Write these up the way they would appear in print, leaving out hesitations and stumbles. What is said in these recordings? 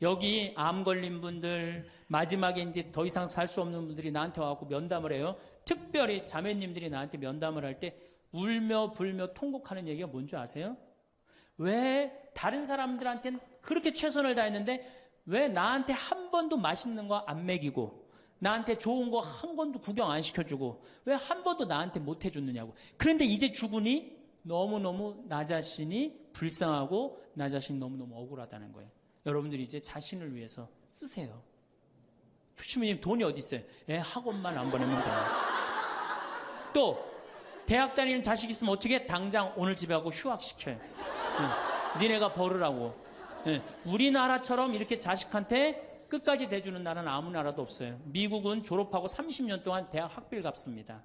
여기 암 걸린 분들, 마지막에 이제 더 이상 살 수 없는 분들이 나한테 와갖고 면담을 해요. 특별히 자매님들이 나한테 면담을 할 때 울며 불며 통곡하는 얘기가 뭔지 아세요? 왜 다른 사람들한테는 그렇게 최선을 다했는데 왜 나한테 한 번도 맛있는 거 안 먹이고 나한테 좋은 거 한 번도 구경 안 시켜주고 왜 한 번도 나한테 못 해줬느냐고. 그런데 이제 죽으니 너무너무 나 자신이 불쌍하고 나 자신이 너무너무 억울하다는 거예요. 여러분들이 이제 자신을 위해서 쓰세요. 주님님 돈이 어디 있어요? 학원만 안 보내면 돼요. 또 대학 다니는 자식 있으면 어떻게 당장 오늘 집에 가고 휴학시켜요. 니네가 벌으라고. 우리나라처럼 이렇게 자식한테 끝까지 대주는 나라는 아무 나라도 없어요. 미국은 졸업하고 30년 동안 대학 학비를 갚습니다.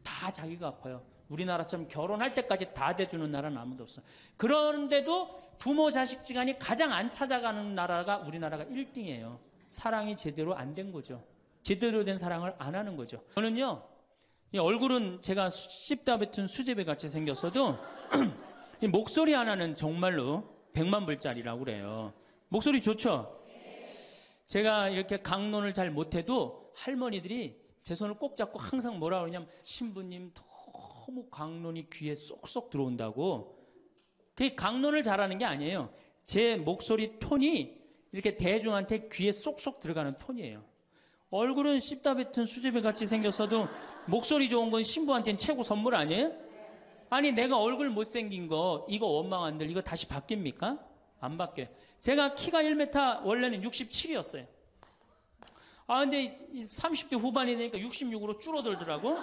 다 자기가 갚아요. 우리나라처럼 결혼할 때까지 다 대주는 나라는 아무도 없어요. 그런데도 부모 자식 지간이 가장 안 찾아가는 나라가 우리나라가 1등이에요. 사랑이 제대로 안 된 거죠. 제대로 된 사랑을 안 하는 거죠. 저는요, 이 얼굴은 제가 씹다 뱉은 수제비 같이 생겼어도 이 목소리 하나는 정말로 100만 불짜리라고 그래요. 목소리 좋죠? 제가 이렇게 강론을 잘 못해도 할머니들이 제 손을 꼭 잡고 항상 뭐라 그러냐면 신부님 너무 강론이 귀에 쏙쏙 들어온다고. 그게 강론을 잘하는 게 아니에요. 제 목소리 톤이 이렇게 대중한테 귀에 쏙쏙 들어가는 톤이에요. 얼굴은 씹다 뱉은 수제비 같이 생겼어도 목소리 좋은 건 신부한테는 최고 선물 아니에요? 아니 내가 얼굴 못생긴 거 이거 원망한들 이거 다시 바뀝니까? 안 바뀌어요. 제가 키가 1m 원래는 67이었어요. 근데 30대 후반이 되니까 66으로 줄어들더라고.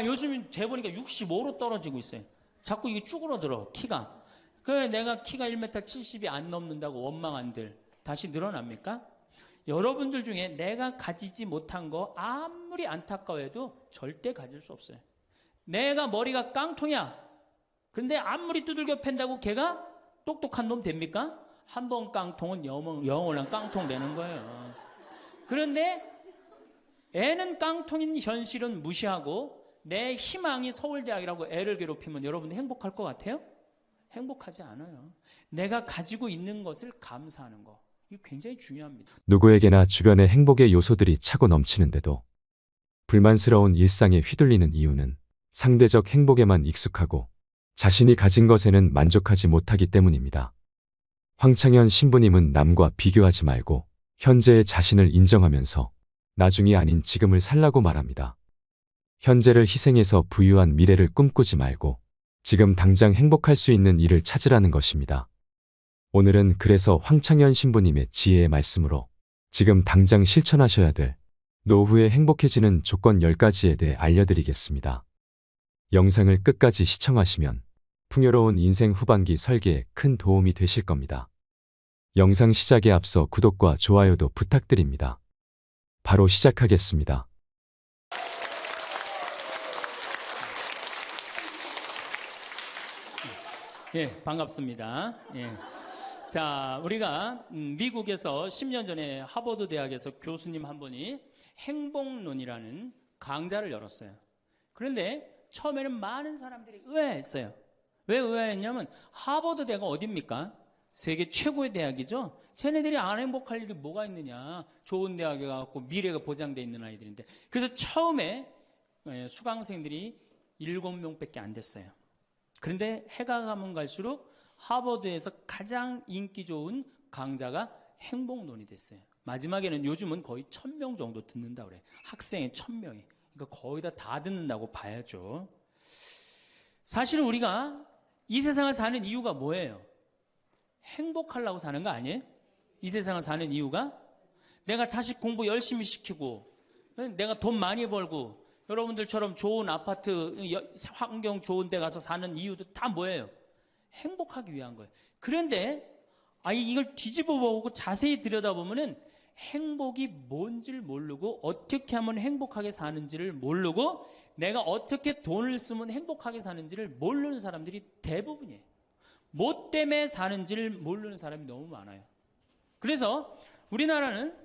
요즘 재보니까 65로 떨어지고 있어요. 자꾸 이게 쭈그러들어 키가. 그래 내가 키가 1m 70이 안 넘는다고 원망한들 다시 늘어납니까? 여러분들 중에 내가 가지지 못한 거 아무리 안타까워해도 절대 가질 수 없어요. 내가 머리가 깡통이야. 근데 아무리 두들겨 팬다고 걔가 똑똑한 놈 됩니까? 한 번 깡통은 영원한 깡통 되는 거예요. 그런데 애는 깡통인 현실은 무시하고 내 희망이 서울대학이라고 애를 괴롭히면 여러분들 행복할 것 같아요? 행복하지 않아요. 내가 가지고 있는 것을 감사하는 거. 이게 굉장히 중요합니다. 누구에게나 주변에 행복의 요소들이 차고 넘치는데도 불만스러운 일상에 휘둘리는 이유는 상대적 행복에만 익숙하고 자신이 가진 것에는 만족하지 못하기 때문입니다. 황창현 신부님은 남과 비교하지 말고 현재의 자신을 인정하면서 나중이 아닌 지금을 살라고 말합니다. 현재를 희생해서 부유한 미래를 꿈꾸지 말고 지금 당장 행복할 수 있는 일을 찾으라는 것입니다. 오늘은 그래서 황창현 신부님의 지혜의 말씀으로 지금 당장 실천하셔야 될 노후에 행복해지는 조건 10가지에 대해 알려드리겠습니다. 영상을 끝까지 시청하시면 풍요로운 인생 후반기 설계에 큰 도움이 되실 겁니다. 영상 시작에 앞서 구독과 좋아요도 부탁드립니다. 바로 시작하겠습니다. 반갑습니다. 자, 우리가 미국에서 10년 전에 하버드 대학에서 교수님 한 분이 행복론이라는 강좌를 열었어요. 그런데 처음에는 많은 사람들이 의아했어요. 왜 의아했냐면 하버드 대학은 어딥니까? 세계 최고의 대학이죠. 쟤네들이 안 행복할 일이 뭐가 있느냐. 좋은 대학에 가고 미래가 보장되어 있는 아이들인데. 그래서 처음에 수강생들이 7명밖에 안 됐어요. 그런데 해가 가면 갈수록 하버드에서 가장 인기 좋은 강좌가 행복론이 됐어요. 마지막에는 요즘은 거의 1000명 정도 듣는다고 그래요. 학생이 1000명이. 그러니까 거의 다 듣는다고 봐야죠. 사실은 우리가 이 세상을 사는 이유가 뭐예요? 행복하려고 사는 거 아니에요? 이 세상을 사는 이유가? 내가 자식 공부 열심히 시키고 내가 돈 많이 벌고 여러분들처럼 좋은 아파트 환경 좋은 데 가서 사는 이유도 다 뭐예요? 행복하기 위한 거예요. 그런데 이걸 뒤집어 보고 자세히 들여다보면은 행복이 뭔지를 모르고 어떻게 하면 행복하게 사는지를 모르고 내가 어떻게 돈을 쓰면 행복하게 사는지를 모르는 사람들이 대부분이에요. 뭐 때문에 사는지를 모르는 사람이 너무 많아요. 그래서 우리나라는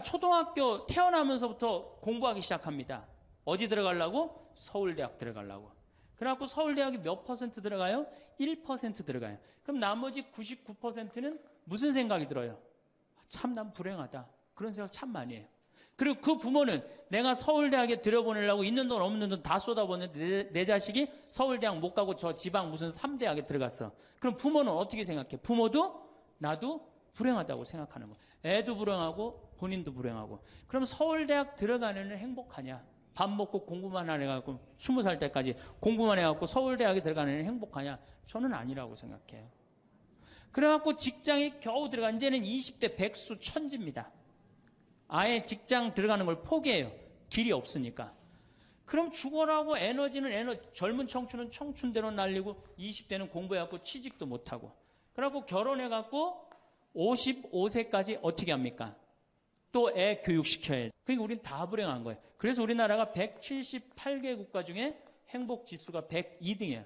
초등학교 태어나면서부터 공부하기 시작합니다. 어디 들어가려고? 서울대학 들어가려고. 그래갖고 서울대학이 몇 퍼센트 들어가요? 1% 들어가요. 그럼 나머지 99%는 무슨 생각이 들어요? 참 난 불행하다. 그런 생각 참 많이 해요. 그리고 그 부모는 내가 서울대학에 들여보내려고 있는 돈 없는 돈 다 쏟아붓는데 내 자식이 서울대학 못 가고 저 지방 무슨 3대학에 들어갔어. 그럼 부모는 어떻게 생각해? 부모도 나도 불행하다고 생각하는 거야. 애도 불행하고 본인도 불행하고. 그럼 서울대학 들어가는 애는 행복하냐? 밥 먹고 공부만 해갖고 20살 때까지 공부만 해갖고 서울대학에 들어가는 애는 행복하냐? 저는 아니라고 생각해요. 그래갖고 직장에 겨우 들어가 이제는 20대 백수 천지입니다. 아예 직장 들어가는 걸 포기해요. 길이 없으니까. 그럼 죽어라고 에너지는 젊은 청춘은 청춘대로 날리고 20대는 공부해갖고 취직도 못하고 그래갖고 결혼해갖고 55세까지 어떻게 합니까? 또 애 교육시켜야지. 그러니까 우린 다 불행한 거예요. 그래서 우리나라가 178개 국가 중에 행복지수가 102등이에요.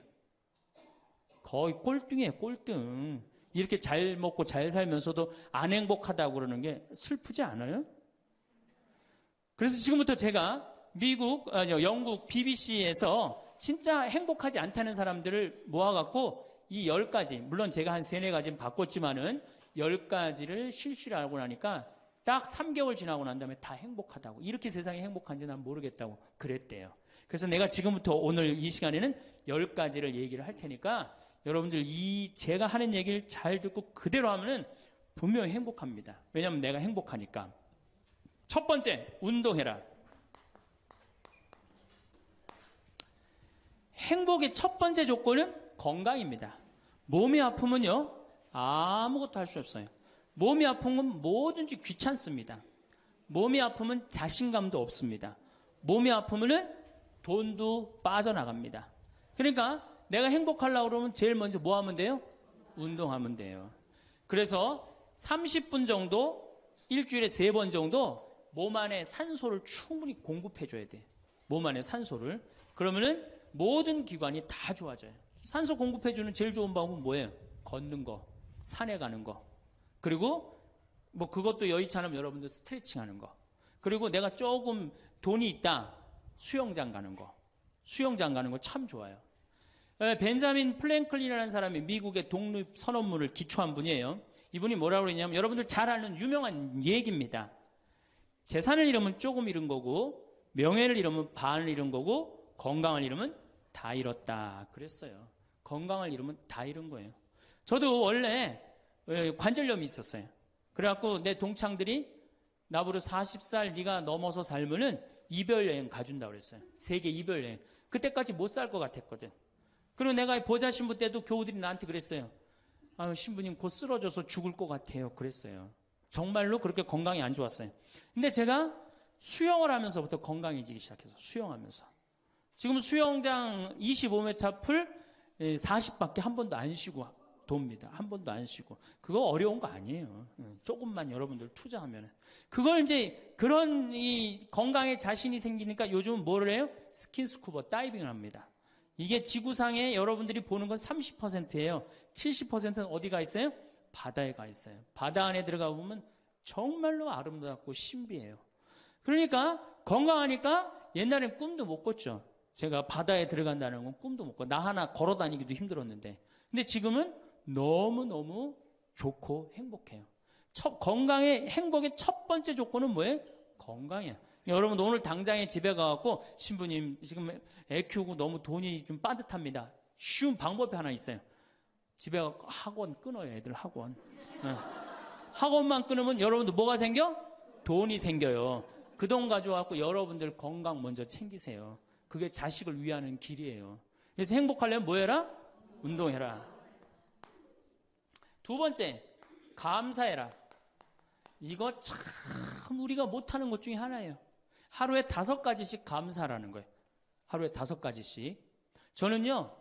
거의 꼴등이에요. 꼴등. 이렇게 잘 먹고 잘 살면서도 안 행복하다고 그러는 게 슬프지 않아요? 그래서 지금부터 제가 영국 BBC에서 진짜 행복하지 않다는 사람들을 모아갖고 이 10가지, 물론 제가 한 3, 4가지는 바꿨지만은 10가지를 실시를 하고 나니까 딱 3개월 지나고 난 다음에 다 행복하다고. 이렇게 세상이 행복한지 난 모르겠다고 그랬대요. 그래서 내가 지금부터 오늘 이 시간에는 10가지를 얘기를 할 테니까 여러분들 제가 하는 얘기를 잘 듣고 그대로 하면은 분명히 행복합니다. 왜냐하면 내가 행복하니까. 첫 번째, 운동해라. 행복의 첫 번째 조건은 건강입니다. 몸이 아프면요, 아무것도 할 수 없어요. 몸이 아픈 건 뭐든지 귀찮습니다. 몸이 아프면 자신감도 없습니다. 몸이 아프면은 돈도 빠져나갑니다. 그러니까 내가 행복하려고 그러면 제일 먼저 뭐 하면 돼요? 운동하면 돼요. 그래서 30분 정도, 일주일에 3번 정도 몸 안에 산소를 충분히 공급해줘야 돼. 몸 안에 산소를. 그러면은 모든 기관이 다 좋아져요. 산소 공급해주는 제일 좋은 방법은 뭐예요? 걷는 거, 산에 가는 거. 그리고 뭐 그것도 여의치 않으면 여러분들 스트레칭 하는 거. 그리고 내가 조금 돈이 있다. 수영장 가는 거. 수영장 가는 거 참 좋아요. 벤자민 플랭클린이라는 사람이 미국의 독립 선언문을 기초한 분이에요. 이분이 뭐라고 그러냐면 여러분들 잘 아는 유명한 얘기입니다. 재산을 잃으면 조금 잃은 거고 명예를 잃으면 반을 잃은 거고 건강을 잃으면 다 잃었다 그랬어요. 건강을 잃으면 다 잃은 거예요. 저도 원래 관절염이 있었어요. 그래갖고 내 동창들이 나보고 40살 네가 넘어서 살면은 이별여행 가준다고 그랬어요. 세계 이별여행. 그때까지 못 살 것 같았거든. 그리고 내가 보자 신부 때도 교우들이 나한테 그랬어요. 아유, 신부님 곧 쓰러져서 죽을 것 같아요. 그랬어요. 정말로 그렇게 건강이 안 좋았어요. 근데 제가 수영을 하면서부터 건강해지기 시작해서 수영하면서. 지금 수영장 25m 풀 40밖에 한 번도 안 쉬고 돕니다. 한 번도 안 쉬고. 그거 어려운 거 아니에요. 조금만 여러분들 투자하면. 그걸 이제 그런 이 건강에 자신이 생기니까 요즘은 뭐를 해요? 스킨스쿠버 다이빙을 합니다. 이게 지구상에 여러분들이 보는 건 30%예요. 70%는 어디가 있어요? 바다에 가 있어요. 바다 안에 들어가 보면 정말로 아름답고 신비해요. 그러니까 건강하니까 옛날엔 꿈도 못 꿨죠. 제가 바다에 들어간다는 건 꿈도 못 꿨고 나 하나 걸어 다니기도 힘들었는데 근데 지금은 너무너무 좋고 행복해요. 건강의 행복의 첫 번째 조건은 뭐예요? 건강이에요. 여러분 오늘 당장에 집에 가갖고 신부님 지금 애 키우고 너무 돈이 좀 빠듯합니다. 쉬운 방법이 하나 있어요. 집에 가서 학원 끊어요. 애들 학원. 학원만 끊으면 여러분들 뭐가 생겨? 돈이 생겨요. 그 돈 가져와서 여러분들 건강 먼저 챙기세요. 그게 자식을 위하는 길이에요. 그래서 행복하려면 뭐 해라? 운동해라. 두 번째, 감사해라. 이거 참 우리가 못하는 것 중에 하나예요. 하루에 5가지씩 감사라는 거예요. 하루에 5가지씩. 저는요,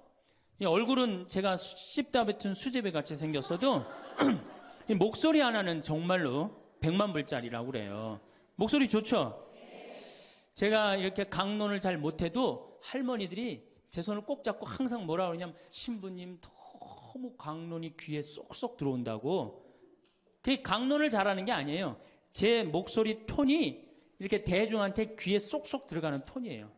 이 얼굴은 제가 씹다 뱉은 수제비 같이 생겼어도 이 목소리 하나는 정말로 100만 불짜리라고 그래요. 목소리 좋죠? 제가 이렇게 강론을 잘 못해도 할머니들이 제 손을 꼭 잡고 항상 뭐라 그러냐면 신부님 너무 강론이 귀에 쏙쏙 들어온다고. 그게 강론을 잘하는 게 아니에요. 제 목소리 톤이 이렇게 대중한테 귀에 쏙쏙 들어가는 톤이에요.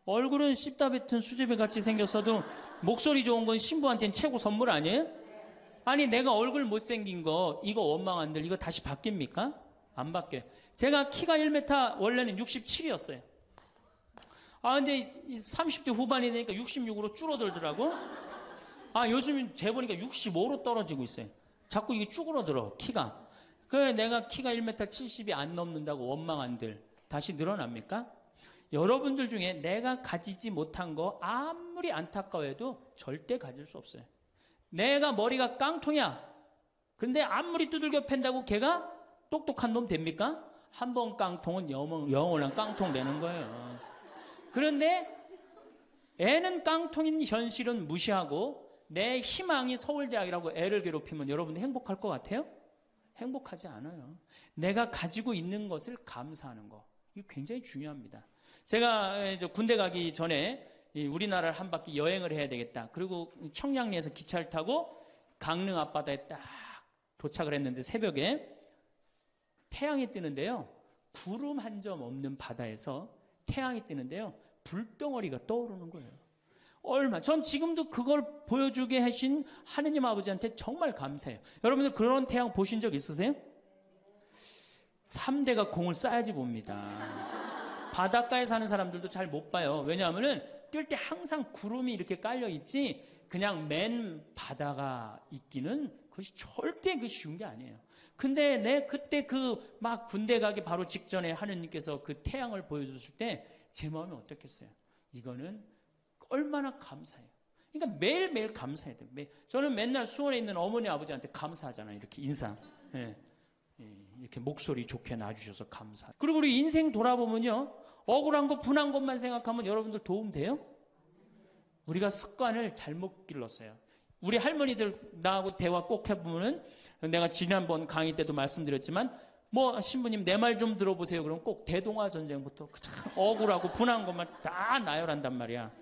얼굴은 씹다 뱉은 수제비 같이 생겼어도 목소리 좋은 건 신부한테는 최고 선물 아니에요? 아니 내가 얼굴 못생긴 거 이거 원망한들 이거 다시 바뀝니까? 안 바뀌어요. 제가 키가 1m 원래는 67이었어요. 아 근데 30대 후반이 되니까 66으로 줄어들더라고. 아 요즘 재보니까 65로 떨어지고 있어요. 자꾸 이게 쭈그러들어 키가. 그래 내가 키가 1m 70이 안 넘는다고 원망한들 다시 늘어납니까? 여러분들 중에 내가 가지지 못한 거 아무리 안타까워해도 절대 가질 수 없어요. 내가 머리가 깡통이야. 근데 아무리 두들겨 팬다고 걔가 똑똑한 놈 됩니까? 한 번 깡통은 영원한 깡통 되는 거예요. 그런데 애는 깡통인 현실은 무시하고 내 희망이 서울대학이라고 애를 괴롭히면 여러분들 행복할 것 같아요? 행복하지 않아요. 내가 가지고 있는 것을 감사하는 거. 이거 굉장히 중요합니다. 제가 군대 가기 전에 우리나라를 한 바퀴 여행을 해야 되겠다. 그리고 청량리에서 기차를 타고 강릉 앞바다에 딱 도착을 했는데 새벽에 태양이 뜨는데요. 구름 한 점 없는 바다에서 태양이 뜨는데요. 불덩어리가 떠오르는 거예요. 전 지금도 그걸 보여주게 하신 하느님 아버지한테 정말 감사해요. 여러분들 그런 태양 보신 적 있으세요? 3대가 공을 쌓아야지 봅니다. 바닷가에 사는 사람들도 잘 못 봐요. 왜냐하면은 뜰 때 항상 구름이 이렇게 깔려 있지 그냥 맨 바다가 있기는 그것이 절대 쉬운 게 아니에요. 근데 내 그때 막 군대 가기 바로 직전에 하느님께서 그 태양을 보여주실 때 제 마음이 어떻겠어요? 이거는 얼마나 감사해요. 그러니까 매일매일 감사해야 돼요. 저는 맨날 수원에 있는 어머니 아버지한테 감사하잖아요. 이렇게 인사. 예. 이렇게 목소리 좋게 놔주셔서 감사. 그리고 우리 인생 돌아보면요. 억울한 거 분한 것만 생각하면 여러분들 도움 돼요? 우리가 습관을 잘못 길렀어요. 우리 할머니들 나하고 대화 꼭 해보면은 내가 지난번 강의 때도 말씀드렸지만 신부님 내 말 좀 들어보세요. 그럼 꼭 대동아 전쟁부터 참 억울하고 분한 것만 다 나열한단 말이야.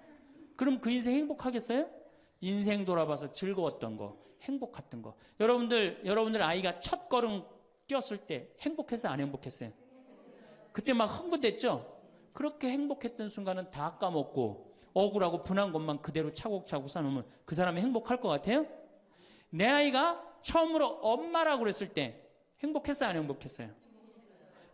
그럼 그 인생 행복하겠어요? 인생 돌아봐서 즐거웠던 거, 행복했던 거. 여러분들 아이가 첫 걸음 뛰었을 때 행복했어요? 안 행복했어요? 그때 막 흥분됐죠? 그렇게 행복했던 순간은 다 까먹고 억울하고 분한 것만 그대로 차곡차곡 쌓아놓으면 그 사람이 행복할 것 같아요? 내 아이가 처음으로 엄마라고 그랬을 때 행복했어요? 안 행복했어요?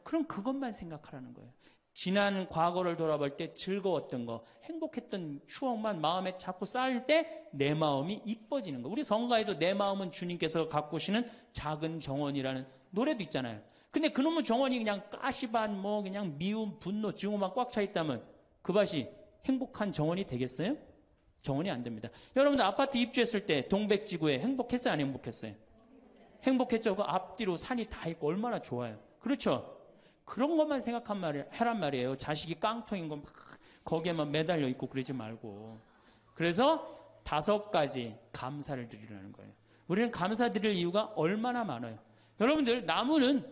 그럼 그것만 생각하라는 거예요. 지난 과거를 돌아볼 때 즐거웠던 거, 행복했던 추억만 마음에 자꾸 쌓일 때 내 마음이 이뻐지는 거. 우리 성가에도 내 마음은 주님께서 가꾸시는 작은 정원이라는 노래도 있잖아요. 근데 그놈의 정원이 그냥 가시밭, 그냥 미움, 분노, 증오만 꽉 차 있다면 그 밭이 행복한 정원이 되겠어요? 정원이 안 됩니다. 여러분들 아파트 입주했을 때 동백지구에 행복했어요? 안 행복했어요? 행복했죠? 그 앞뒤로 산이 다 있고 얼마나 좋아요. 그렇죠? 그런 것만 하란 말이에요. 자식이 깡통인 거 막 거기에만 매달려 있고 그러지 말고. 그래서 5가지 감사를 드리라는 거예요. 우리는 감사드릴 이유가 얼마나 많아요. 여러분들 나무는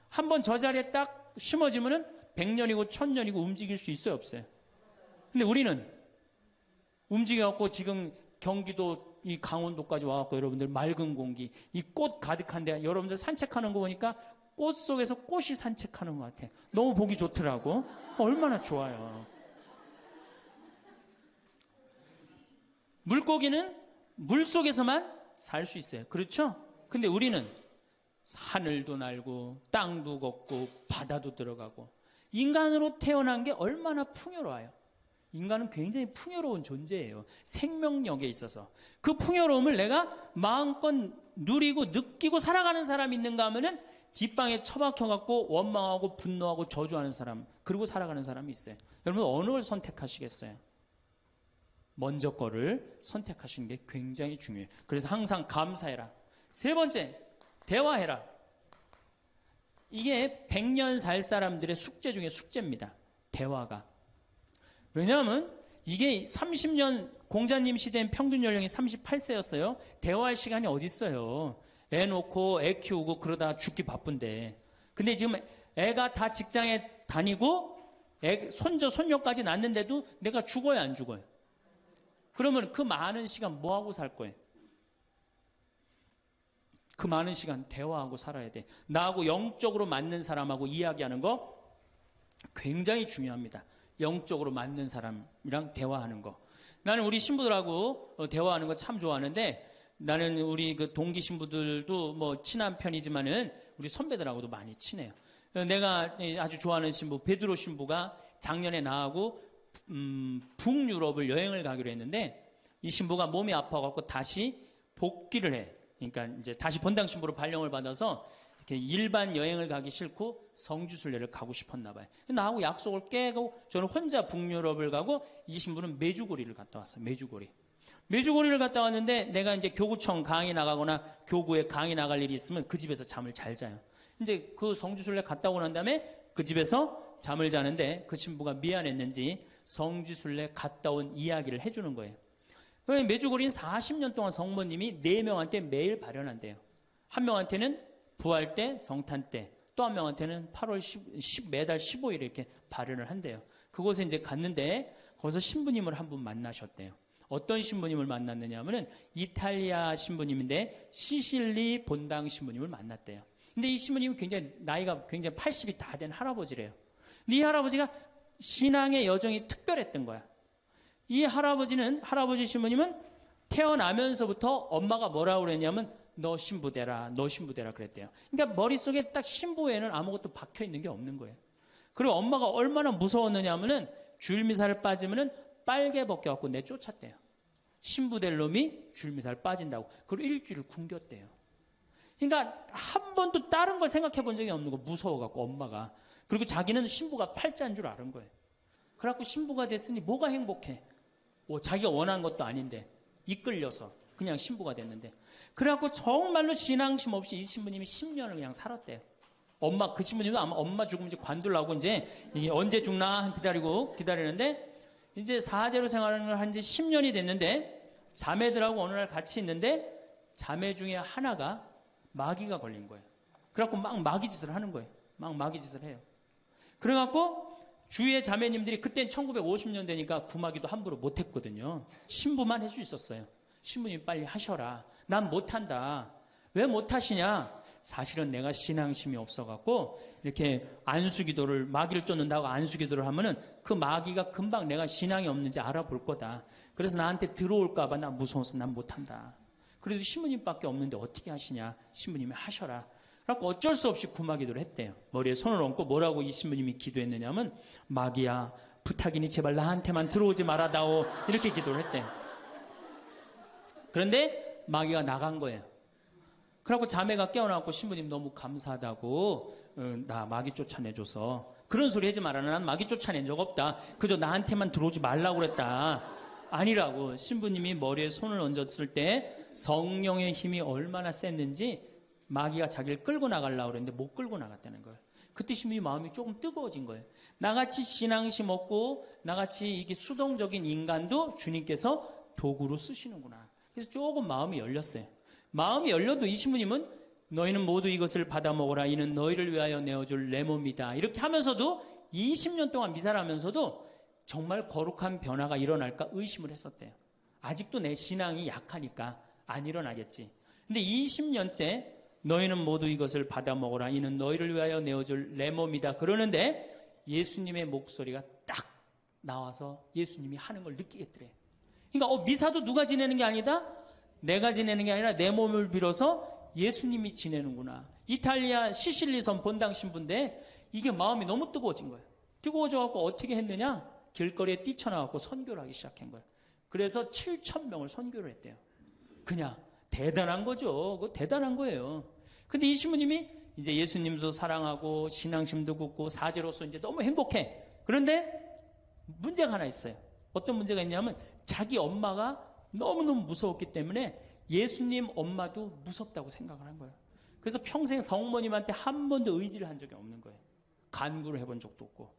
한번 저 자리에 딱 심어지면은 100년이고 1000년이고 움직일 수 있어요, 없어요? 근데 우리는 움직여갖고 지금 경기도 이 강원도까지 와갖고 여러분들 맑은 공기, 이 꽃 가득한데 여러분들 산책하는 거 보니까 꽃 속에서 꽃이 산책하는 것 같아. 너무 보기 좋더라고. 얼마나 좋아요. 물고기는 물 속에서만 살 수 있어요. 그렇죠? 근데 우리는 하늘도 날고 땅도 걷고 바다도 들어가고 인간으로 태어난 게 얼마나 풍요로워요. 인간은 굉장히 풍요로운 존재예요. 생명력에 있어서. 그 풍요로움을 내가 마음껏 누리고 느끼고 살아가는 사람이 있는가 하면은 뒷방에 처박혀갖고 원망하고 분노하고 저주하는 사람, 그리고 살아가는 사람이 있어요. 여러분 어느 걸 선택하시겠어요? 먼저 거를 선택하시는 게 굉장히 중요해요. 그래서 항상 감사해라. 3번째, 대화해라. 이게 100년 살 사람들의 숙제 중에 숙제입니다. 대화가. 왜냐하면 이게 30년 공자님 시대엔 평균 연령이 38세였어요. 대화할 시간이 어디 있어요. 애 놓고 애 키우고 그러다 죽기 바쁜데. 근데 지금 애가 다 직장에 다니고 손자 손녀까지 낳는데도 내가 죽어요, 안 죽어요? 그러면 그 많은 시간 뭐하고 살 거예요? 그 많은 시간 대화하고 살아야 돼. 나하고 영적으로 맞는 사람하고 이야기하는 거 굉장히 중요합니다. 영적으로 맞는 사람이랑 대화하는 거. 나는 우리 신부들하고 대화하는 거 참 좋아하는데 나는 우리 그 동기 신부들도 뭐 친한 편이지만은 우리 선배들하고도 많이 친해요. 내가 아주 좋아하는 신부 베드로 신부가 작년에 나하고 북유럽을 여행을 가기로 했는데 이 신부가 몸이 아파갖고 다시 복귀를 해. 그러니까 이제 다시 본당 신부로 발령을 받아서 이렇게 일반 여행을 가기 싫고 성지순례를 가고 싶었나 봐요. 나하고 약속을 깨고 저는 혼자 북유럽을 가고 이 신부는 메주고리를 갔다 왔어요. 메주고리를 갔다 왔는데 내가 이제 교구청 강의 나가거나 교구에 강의 나갈 일이 있으면 그 집에서 잠을 잘 자요. 이제 그 성지순례 갔다 오고 난 다음에 그 집에서 잠을 자는데 그 신부가 미안했는지 성지순례 갔다 온 이야기를 해주는 거예요. 메주고리는 40년 동안 성모님이 4명한테 매일 발현한대요. 한 명한테는 부활 때, 성탄 때, 또 한 명한테는 8월 10, 매달 15일에 이렇게 발현을 한대요. 그곳에 이제 갔는데 거기서 신부님을 한 분 만나셨대요. 어떤 신부님을 만났느냐 하면은 이탈리아 신부님인데 시실리 본당 신부님을 만났대요. 근데 이 신부님이 나이가 굉장히 80이 다 된 할아버지래요. 근데 이 할아버지가 신앙의 여정이 특별했던 거야. 이 할아버지 신부님은 태어나면서부터 엄마가 뭐라고 그랬냐면 너 신부되라 그랬대요. 그러니까 머릿속에 딱 신부에는 아무것도 박혀 있는 게 없는 거예요. 그리고 엄마가 얼마나 무서웠느냐 하면은 주일미사를 빠지면은 빨개 벗겨갖고 내쫓았대요. 신부될 놈이 주일미사를 빠진다고. 그리고 일주일을 굶겼대요. 그러니까 한 번도 다른 걸 생각해 본 적이 없는 거 무서워갖고 엄마가. 그리고 자기는 신부가 팔자인 줄 아는 거예요. 그래갖고 신부가 됐으니 뭐가 행복해? 자기가 원한 것도 아닌데 이끌려서 그냥 신부가 됐는데 그래갖고 정말로 신앙심 없이 이 신부님이 10년을 그냥 살았대요. 그 신부님도 아마 엄마 죽으면 이제 관둘라고 이제 이게 언제 죽나 기다리는데 이제 사제로 생활을 한 지 10년이 됐는데 자매들하고 어느 날 같이 있는데 자매 중에 하나가 마귀가 걸린 거예요. 그래갖고 막 마귀짓을 하는 거예요. 막 마귀짓을 해요. 그래갖고 주위의 자매님들이 그땐 1950년대니까 구마기도 함부로 못했거든요. 신부만 할 수 있었어요. 신부님 빨리 하셔라. 난 못한다. 왜 못하시냐? 사실은 내가 신앙심이 없어갖고 이렇게 안수기도를 마귀를 쫓는다고 안수기도를 하면은 그 마귀가 금방 내가 신앙이 없는지 알아볼 거다. 그래서 나한테 들어올까봐 나 무서워서 난 못한다. 그래도 신부님밖에 없는데 어떻게 하시냐? 신부님이 하셔라. 그래서 어쩔 수 없이 구마기도를 했대요. 머리에 손을 얹고 뭐라고 이 신부님이 기도했느냐면 마귀야 부탁이니 제발 나한테만 들어오지 말아다오 이렇게 기도를 했대요. 그런데 마귀가 나간 거예요. 그래갖고 자매가 깨어나고 신부님 너무 감사하다고 나 마귀 쫓아내줘서 그런 소리 하지 마라. 난 마귀 쫓아낸 적 없다. 그저 나한테만 들어오지 말라고 그랬다. 아니라고. 신부님이 머리에 손을 얹었을 때 성령의 힘이 얼마나 셌는지 마귀가 자기를 끌고 나가려고 그랬는데 못 끌고 나갔다는 거예요. 그때 신부님 마음이 조금 뜨거워진 거예요. 나같이 신앙심 없고 나같이 이게 수동적인 인간도 주님께서 도구로 쓰시는구나. 그래서 조금 마음이 열렸어요. 마음이 열려도 이 신부님은 너희는 모두 이것을 받아 먹어라. 이는 너희를 위하여 내어줄 내 몸이다. 이렇게 하면서도 20년 동안 미사를 하면서도 정말 거룩한 변화가 일어날까 의심을 했었대요. 아직도 내 신앙이 약하니까 안 일어나겠지. 근데 20년째 너희는 모두 이것을 받아 먹어라. 이는 너희를 위하여 내어줄 내 몸이다. 그러는데 예수님의 목소리가 딱 나와서 예수님이 하는 걸 느끼겠더래. 그러니까 미사도 누가 지내는 게 아니다? 내가 지내는 게 아니라 내 몸을 빌어서 예수님이 지내는구나. 이탈리아 시실리섬 본당 신부인데 이게 마음이 너무 뜨거워진 거예요. 뜨거워져갖고 어떻게 했느냐? 길거리에 뛰쳐나와서 선교를 하기 시작한 거예요. 그래서 7,000명을 선교를 했대요. 그냥 대단한 거죠. 그거 대단한 거예요. 근데 이 신부님이 이제 예수님도 사랑하고 신앙심도 굳고 사제로서 이제 너무 행복해. 그런데 문제가 하나 있어요. 어떤 문제가 있냐면 자기 엄마가 너무너무 무서웠기 때문에 예수님 엄마도 무섭다고 생각을 한 거예요. 그래서 평생 성모님한테 한 번도 의지를 한 적이 없는 거예요. 간구를 해본 적도 없고.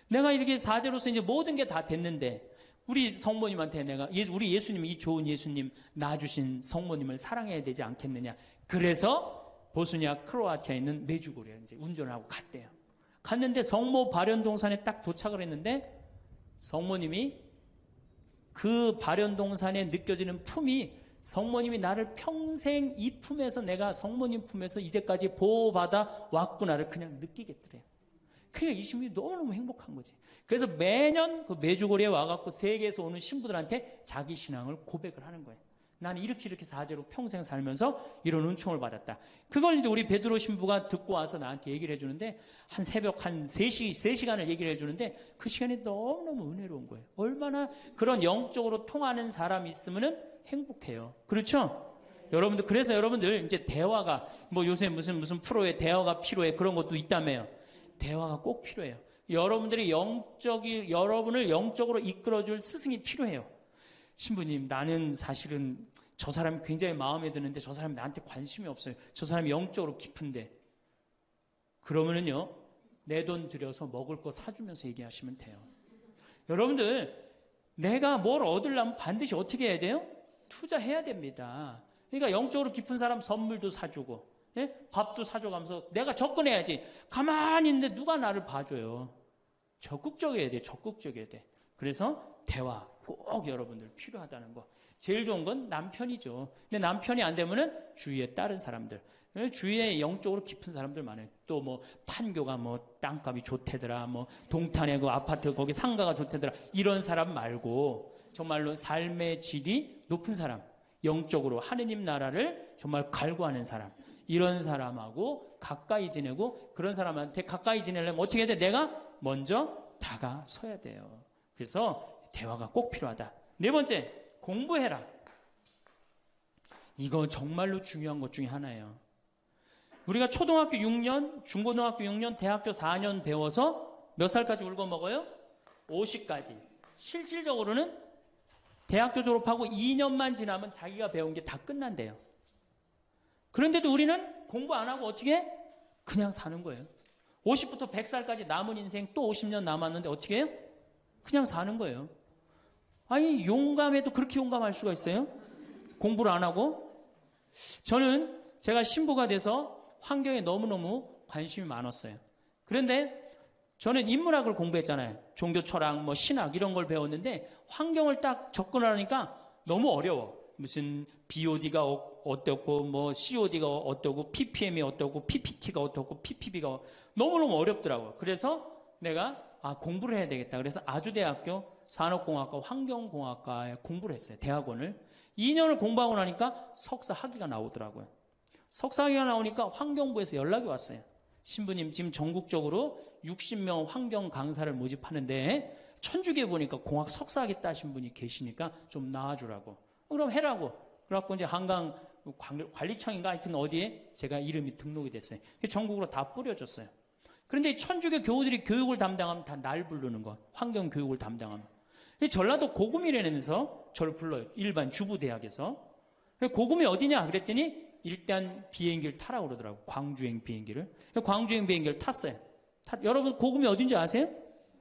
내가 이렇게 사제로서 이제 모든 게 다 됐는데 우리 성모님한테 우리 예수님이 이 좋은 예수님 낳아주신 성모님을 사랑해야 되지 않겠느냐. 그래서 보스니아 크로아티아에 있는 메주고리에 이제 운전을 하고 갔대요. 갔는데 성모 발현동산에 딱 도착을 했는데 성모님이 그 발현동산에 느껴지는 품이 성모님이 나를 평생 이 품에서 내가 성모님 품에서 이제까지 보호받아 왔구나를 그냥 느끼겠더래요. 그러니까 이 신부님이 너무너무 행복한 거지. 그래서 매년 그 메주고리에 와갖고 세계에서 오는 신부들한테 자기 신앙을 고백을 하는 거예요. 나는 이렇게 사제로 평생 살면서 이런 은총을 받았다. 그걸 이제 우리 베드로 신부가 듣고 와서 나한테 얘기를 해주는데, 한 새벽 한 3시간을 얘기를 해주는데, 그 시간이 너무너무 은혜로운 거예요. 얼마나 그런 영적으로 통하는 사람이 있으면은 행복해요. 그렇죠? 여러분들, 그래서 여러분들 이제 대화가, 뭐 요새 무슨 프로에 대화가 필요해, 그런 것도 있다며요. 대화가 꼭 필요해요. 여러분을 영적으로 이끌어줄 스승이 필요해요. 신부님, 나는 사실은 저 사람이 굉장히 마음에 드는데 저 사람이 나한테 관심이 없어요. 저 사람이 영적으로 깊은데. 그러면은요, 내 돈 들여서 먹을 거 사주면서 얘기하시면 돼요. 여러분들, 내가 뭘 얻으려면 반드시 어떻게 해야 돼요? 투자해야 됩니다. 그러니까 영적으로 깊은 사람 선물도 사주고, 예? 밥도 사줘가면서 내가 접근해야지. 가만히 있는데 누가 나를 봐줘요. 적극적이어야 돼. 적극적이어야 돼. 그래서 대화 꼭 여러분들 필요하다는 거. 제일 좋은 건 남편이죠. 근데 남편이 안 되면은 주위에 다른 사람들, 주위에 영적으로 깊은 사람들 많아요. 또 뭐 판교가 뭐 땅값이 좋대더라, 뭐 동탄에 그 아파트 거기 상가가 좋대더라, 이런 사람 말고 정말로 삶의 질이 높은 사람, 영적으로 하느님 나라를 정말 갈구하는 사람, 이런 사람하고 가까이 지내고, 그런 사람한테 가까이 지내려면 어떻게 해야 돼? 내가 먼저 다가서야 돼요. 그래서 대화가 꼭 필요하다. 네 번째, 공부해라. 이거 정말로 중요한 것 중에 하나예요. 우리가 초등학교 6년, 중고등학교 6년, 대학교 4년 배워서 몇 살까지 울고 먹어요? 50까지. 실질적으로는 대학교 졸업하고 2년만 지나면 자기가 배운 게 다 끝난대요. 그런데도 우리는 공부 안 하고 어떻게 해? 그냥 사는 거예요. 50부터 100살까지 남은 인생 또 50년 남았는데 어떻게 해요? 그냥 사는 거예요. 아니, 용감해도 그렇게 용감할 수가 있어요? 공부를 안 하고? 저는 제가 신부가 돼서 환경에 너무너무 관심이 많았어요. 그런데 저는 인문학을 공부했잖아요. 종교 철학, 뭐 신학 이런 걸 배웠는데 환경을 딱 접근하니까 너무 어려워. 무슨 BOD가 어떻고, 뭐 COD가 어떻고, PPM이 어떻고, PPT가 어떻고, PPB가 너무너무 어렵더라고요. 그래서 내가 공부를 해야 되겠다. 그래서 아주대학교 산업공학과 환경공학과에 공부를 했어요. 대학원을. 2년을 공부하고 나니까 석사 학위가 나오더라고요. 석사 학위가 나오니까 환경부에서 연락이 왔어요. 신부님, 지금 전국적으로 60명 환경 강사를 모집하는데 천주교에 보니까 공학 석사 학위 따신 분이 계시니까 좀 나와주라고. 그럼 해라고. 그래갖고 이제 한강 관리청인가 하여튼 어디에 제가 이름이 등록이 됐어요. 전국으로 다 뿌려졌어요. 그런데 천주교 교우들이 교육을 담당하면 다 날 부르는 거. 환경 교육을 담당하면. 전라도 고금이라면서 저를 불러요. 일반 주부대학에서. 고금이 어디냐 그랬더니 일단 비행기를 타라고 그러더라고요. 광주행 비행기를. 광주행 비행기를 탔어요. 여러분 고금이 어딘지 아세요?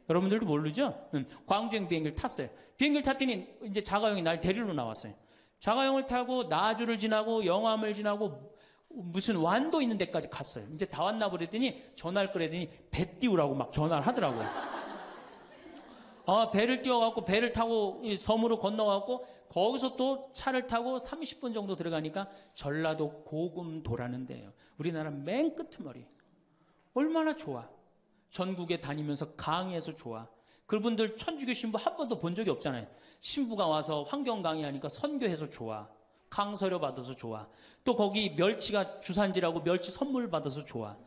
여러분들도 모르죠? 광주행 비행기를 탔어요. 비행기를 탔더니 이제 자가용이 날 데리러 나왔어요. 자가용을 타고 나주를 지나고 영암을 지나고 무슨 완도 있는 데까지 갔어요. 이제 다 왔나 보랬더니 전화를 그랬더니 배 띄우라고 막 전화를 하더라고요. 배를 띄워갖고 배를 타고 섬으로 건너갖고 거기서 또 차를 타고 30분 정도 들어가니까 전라도 고금도라는 데예요. 우리나라 맨 끄트머리. 얼마나 좋아. 전국에 다니면서 강의해서 좋아. 그분들 천주교 신부 한 번도 본 적이 없잖아요. 신부가 와서 환경 강의하니까 선교해서 좋아. 강서료 받아서 좋아. 또 거기 멸치가 주산지라고 멸치 선물 받아서 좋아.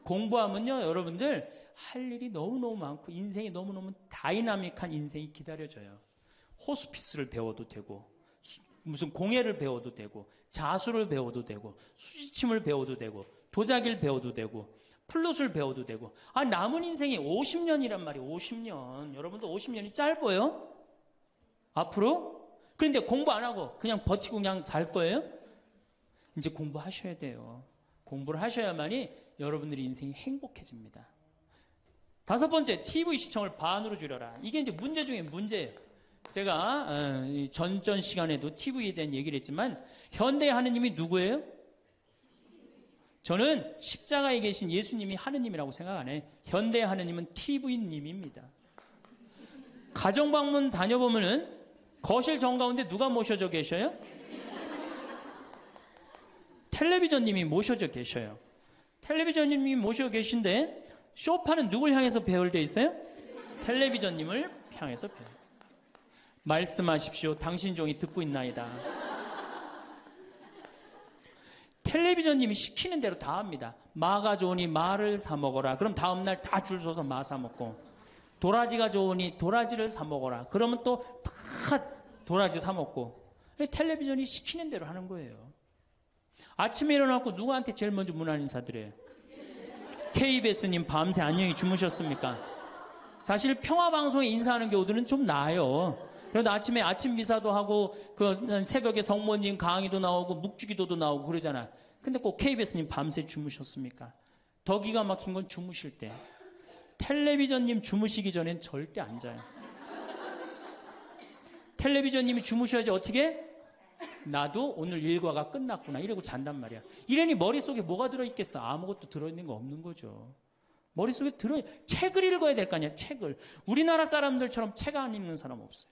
공부하면요, 여러분들 할 일이 너무너무 많고 인생이 너무너무 다이나믹한 인생이 기다려져요. 호스피스를 배워도 되고 무슨 공예를 배워도 되고 자수를 배워도 되고 수지침을 배워도 되고 도자기를 배워도 되고 플룻을 배워도 되고. 남은 인생이 50년이란 말이에요. 50년. 여러분도 50년이 짧아요? 앞으로? 그런데 공부 안 하고 그냥 버티고 그냥 살 거예요? 이제 공부하셔야 돼요. 공부를 하셔야만이 여러분들의 인생이 행복해집니다. 5번째, TV 시청을 반으로 줄여라. 이게 이제 문제 중에 문제예요. 제가 전전 시간에도 TV에 대한 얘기를 했지만 현대의 하느님이 누구예요? 저는 십자가에 계신 예수님이 하느님이라고 생각 안 해요. 현대의 하느님은 TV님입니다. 가정방문 다녀보면은 거실 정가운데 누가 모셔져 계셔요? 텔레비전님이 모셔져 계셔요. 텔레비전님이 모셔 계신데 소파는 누굴 향해서 배열되어 있어요? 텔레비전님을 향해서 배열. 말씀하십시오. 당신 종이 듣고 있나이다. 텔레비전님이 시키는 대로 다 합니다. 마가 좋으니 마를 사 먹어라. 그럼 다음날 다 줄 서서 마 사 먹고, 도라지가 좋으니 도라지를 사 먹어라. 그러면 또 다 도라지 사 먹고. 텔레비전이 시키는 대로 하는 거예요. 아침에 일어나고 누구한테 제일 먼저 문안 인사드려요? KBS님 밤새 안녕히 주무셨습니까? 사실 평화방송에 인사하는 경우들은 좀 나아요. 그래도 아침에 아침 미사도 하고 그 새벽에 성모님 강의도 나오고 묵주기도도 나오고 그러잖아. 근데 꼭 KBS님 밤새 주무셨습니까? 더 기가 막힌 건 주무실 때. 텔레비전님 주무시기 전엔 절대 안 자요. 텔레비전님이 주무셔야지 어떻게? 나도 오늘 일과가 끝났구나 이러고 잔단 말이야. 이러니 머릿속에 뭐가 들어있겠어? 아무것도 들어있는 거 없는 거죠. 머릿속에 책을 읽어야 될 거 아니야. 책을. 우리나라 사람들처럼 책 안 읽는 사람 없어요.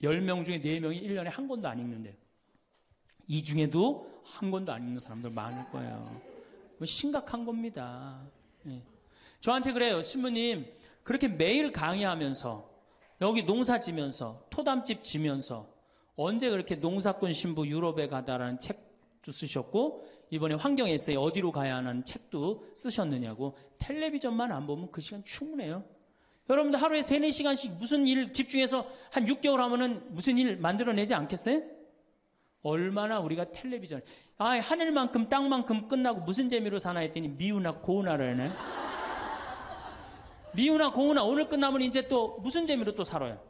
10명 중에 4명이 1년에 한 권도 안 읽는데 이 중에도 한 권도 안 읽는 사람들 많을 거예요. 심각한 겁니다. 예. 저한테 그래요. 신부님 그렇게 매일 강의하면서 여기 농사 지면서 토담집 지면서 언제 그렇게 농사꾼 신부 유럽에 가다라는 책도 쓰셨고 이번에 환경 에세이 어디로 가야 하는 책도 쓰셨느냐고. 텔레비전만 안 보면 그 시간 충분해요. 여러분들 하루에 3-4시간씩 무슨 일 집중해서 한 6개월 하면은 무슨 일 만들어내지 않겠어요? 얼마나 우리가 텔레비전 하늘만큼 땅만큼 끝나고 무슨 재미로 사나 했더니 미우나 고우나를 하네. 미우나 고우나 오늘 끝나면 이제 또 무슨 재미로 또 살아요?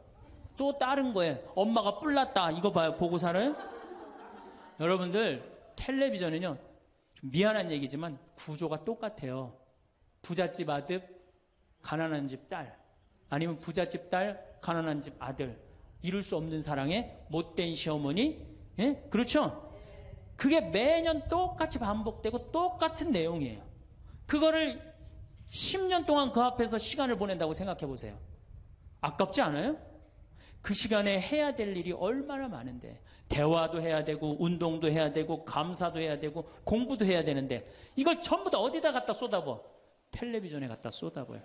또 다른 거예요. 엄마가 뿔났다 이거 봐요. 보고 살아요? 여러분들 텔레비전은요 좀 미안한 얘기지만 구조가 똑같아요. 부잣집 아들 가난한 집 딸, 아니면 부잣집 딸 가난한 집 아들, 이룰 수 없는 사랑에 못된 시어머니. 예? 그렇죠? 그게 매년 똑같이 반복되고 똑같은 내용이에요. 그거를 10년 동안 그 앞에서 시간을 보낸다고 생각해 보세요. 아깝지 않아요? 그 시간에 해야 될 일이 얼마나 많은데, 대화도 해야 되고 운동도 해야 되고 감사도 해야 되고 공부도 해야 되는데 이걸 전부 다 어디다 갖다 쏟아부어? 텔레비전에 갖다 쏟아부어요.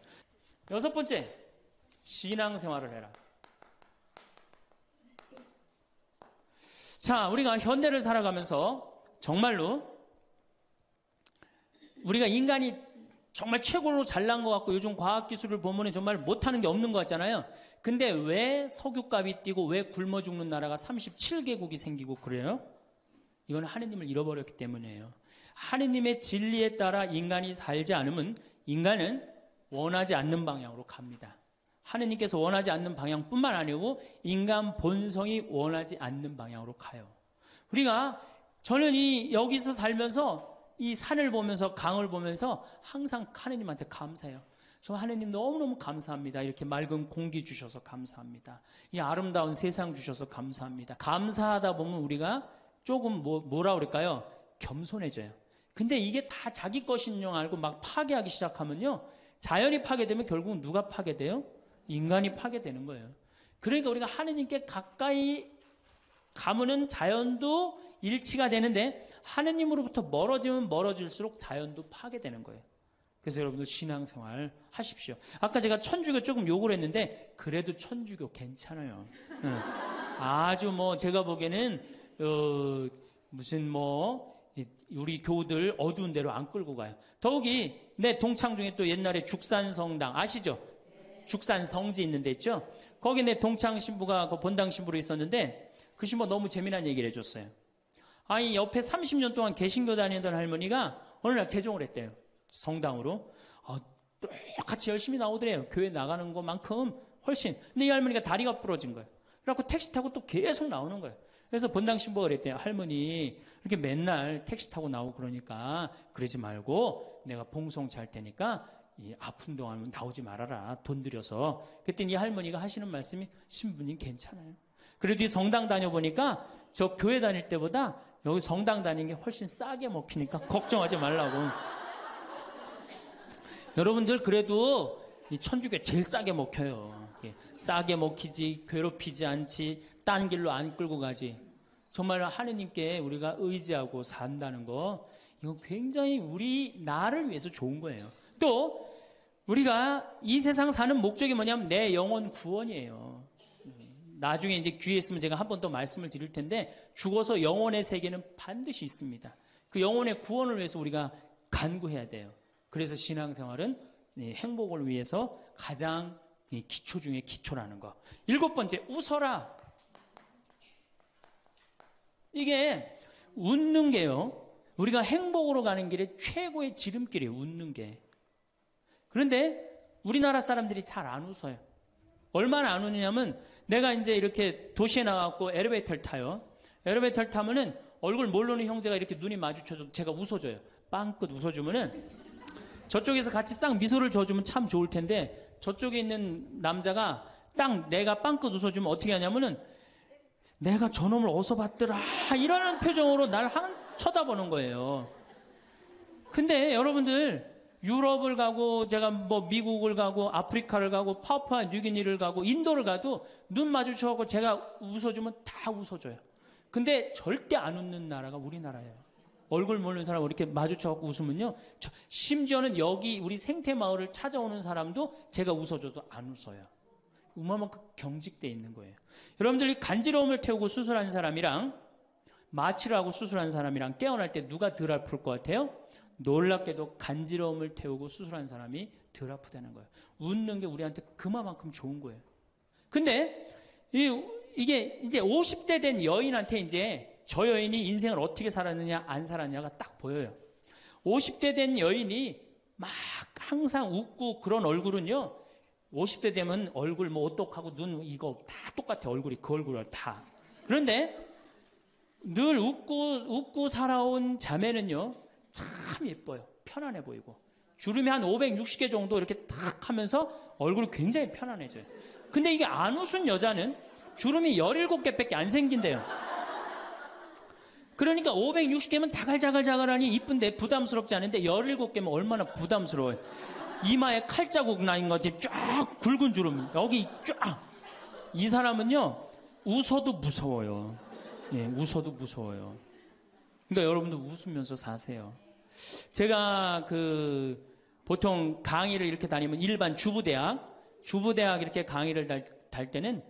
6번째, 신앙생활을 해라. 자, 우리가 현대를 살아가면서 정말로 우리가 인간이 정말 최고로 잘난 것 같고 요즘 과학기술을 보면 정말 못하는 게 없는 것 같잖아요. 근데 왜 석유값이 뛰고 왜 굶어 죽는 나라가 37개국이 생기고 그래요? 이건 하느님을 잃어버렸기 때문이에요. 하느님의 진리에 따라 인간이 살지 않으면 인간은 원하지 않는 방향으로 갑니다. 하느님께서 원하지 않는 방향뿐만 아니고 인간 본성이 원하지 않는 방향으로 가요. 우리가 저는 여기서 살면서 이 산을 보면서 강을 보면서 항상 하느님한테 감사해요. 저 하느님 너무너무 감사합니다. 이렇게 맑은 공기 주셔서 감사합니다. 이 아름다운 세상 주셔서 감사합니다. 감사하다 보면 우리가 조금 뭐라 그럴까요? 겸손해져요. 근데 이게 다 자기 것인 줄 알고 막 파괴하기 시작하면요. 자연이 파괴되면 결국은 누가 파괴돼요? 인간이 파괴되는 거예요. 그러니까 우리가 하느님께 가까이 가면은 자연도 일치가 되는데 하느님으로부터 멀어지면 멀어질수록 자연도 파괴되는 거예요. 그래서 여러분들 신앙생활 하십시오. 아까 제가 천주교 조금 욕을 했는데 그래도 천주교 괜찮아요. 아주 제가 보기에는 무슨 우리 교우들 어두운 데로 안 끌고 가요. 더욱이 내 동창 중에 또 옛날에 죽산성당 아시죠? 죽산 성지 있는 데 있죠? 거기 내 동창 신부가 그 본당 신부로 있었는데 그 신부 너무 재미난 얘기를 해줬어요. 아니 옆에 30년 동안 개신교 다니던 할머니가 어느 날 개종을 했대요. 성당으로. 똑같이 열심히 나오더래요. 교회 나가는 것만큼 훨씬. 근데 이 할머니가 다리가 부러진 거예요. 그래갖고 택시 타고 또 계속 나오는 거예요. 그래서 본당 신부가 그랬대요. 할머니 이렇게 맨날 택시 타고 나오고 그러니까 그러지 말고 내가 봉송 잘 테니까 이 아픈 동안 나오지 말아라. 돈 들여서. 그랬더니 이 할머니가 하시는 말씀이 신부님 괜찮아요. 그래도 이 성당 다녀보니까 저 교회 다닐 때보다 여기 성당 다니는 게 훨씬 싸게 먹히니까 걱정하지 말라고. 여러분들 그래도 이 천주교 제일 싸게 먹혀요. 싸게 먹히지 괴롭히지 않지 딴 길로 안 끌고 가지. 정말 하느님께 우리가 의지하고 산다는 거 이거 굉장히 우리 나를 위해서 좋은 거예요. 또 우리가 이 세상 사는 목적이 뭐냐면 내 영혼 구원이에요. 나중에 이제 기회 있으면 제가 한 번 더 말씀을 드릴 텐데 죽어서 영혼의 세계는 반드시 있습니다. 그 영혼의 구원을 위해서 우리가 간구해야 돼요. 그래서 신앙생활은 행복을 위해서 가장 기초 중에 기초라는 거. 7번째, 웃어라. 이게 웃는 게요. 우리가 행복으로 가는 길에 최고의 지름길이에요. 웃는 게. 그런데 우리나라 사람들이 잘 안 웃어요. 얼마나 안 웃느냐면 내가 이제 이렇게 도시에 나가고 엘리베이터를 타요. 엘리베이터를 타면은 얼굴 모르는 형제가 이렇게 눈이 마주쳐도 제가 웃어줘요. 빵긋 웃어주면은 저쪽에서 같이 싹 미소를 줘주면 참 좋을 텐데 저쪽에 있는 남자가 딱 내가 빵긋 웃어주면 어떻게 하냐면은 내가 저놈을 어디서 봤더라 이러는 표정으로 날 쳐다보는 거예요. 근데 여러분들 유럽을 가고 제가 뭐 미국을 가고 아프리카를 가고 파푸아 뉴기니를 가고 인도를 가도 눈 마주쳐서 제가 웃어주면 다 웃어줘요. 근데 절대 안 웃는 나라가 우리나라예요. 얼굴 모르는 사람 이렇게 마주쳐서 웃으면요. 심지어는 여기 우리 생태마을을 찾아오는 사람도 제가 웃어줘도 안 웃어요. 그만큼 경직되어 있는 거예요. 여러분들이 간지러움을 태우고 수술한 사람이랑 마취를 하고 수술한 사람이랑 깨어날 때 누가 덜 아플 것 같아요? 놀랍게도 간지러움을 태우고 수술한 사람이 덜 아프다는 거예요. 웃는 게 우리한테 그만큼 좋은 거예요. 근데 이게 이제 50대 된 여인한테 이제 저 여인이 인생을 어떻게 살았느냐 안 살았냐가 딱 보여요. 50대 된 여인이 막 항상 웃고 그런 얼굴은요. 50대 되면 얼굴 뭐 오똑하고 눈 이거 다 똑같아. 얼굴이 그 얼굴을 다. 그런데 늘 웃고 살아온 자매는요. 참 예뻐요. 편안해 보이고. 주름이 한 560개 정도 이렇게 탁 하면서 얼굴이 굉장히 편안해져요. 근데 이게 안 웃은 여자는 주름이 17개밖에 안 생긴대요. 그러니까 560개면 자갈자갈자갈하니 이쁜데 부담스럽지 않은데 17개면 얼마나 부담스러워요. 이마에 칼자국 나인 것이 쫙 굵은 주름 여기 쫙. 이 사람은요 웃어도 무서워요. 예, 웃어도 무서워요. 그러니까 여러분도 웃으면서 사세요. 제가 보통 강의를 이렇게 다니면 일반 주부대학 이렇게 강의를 달 때는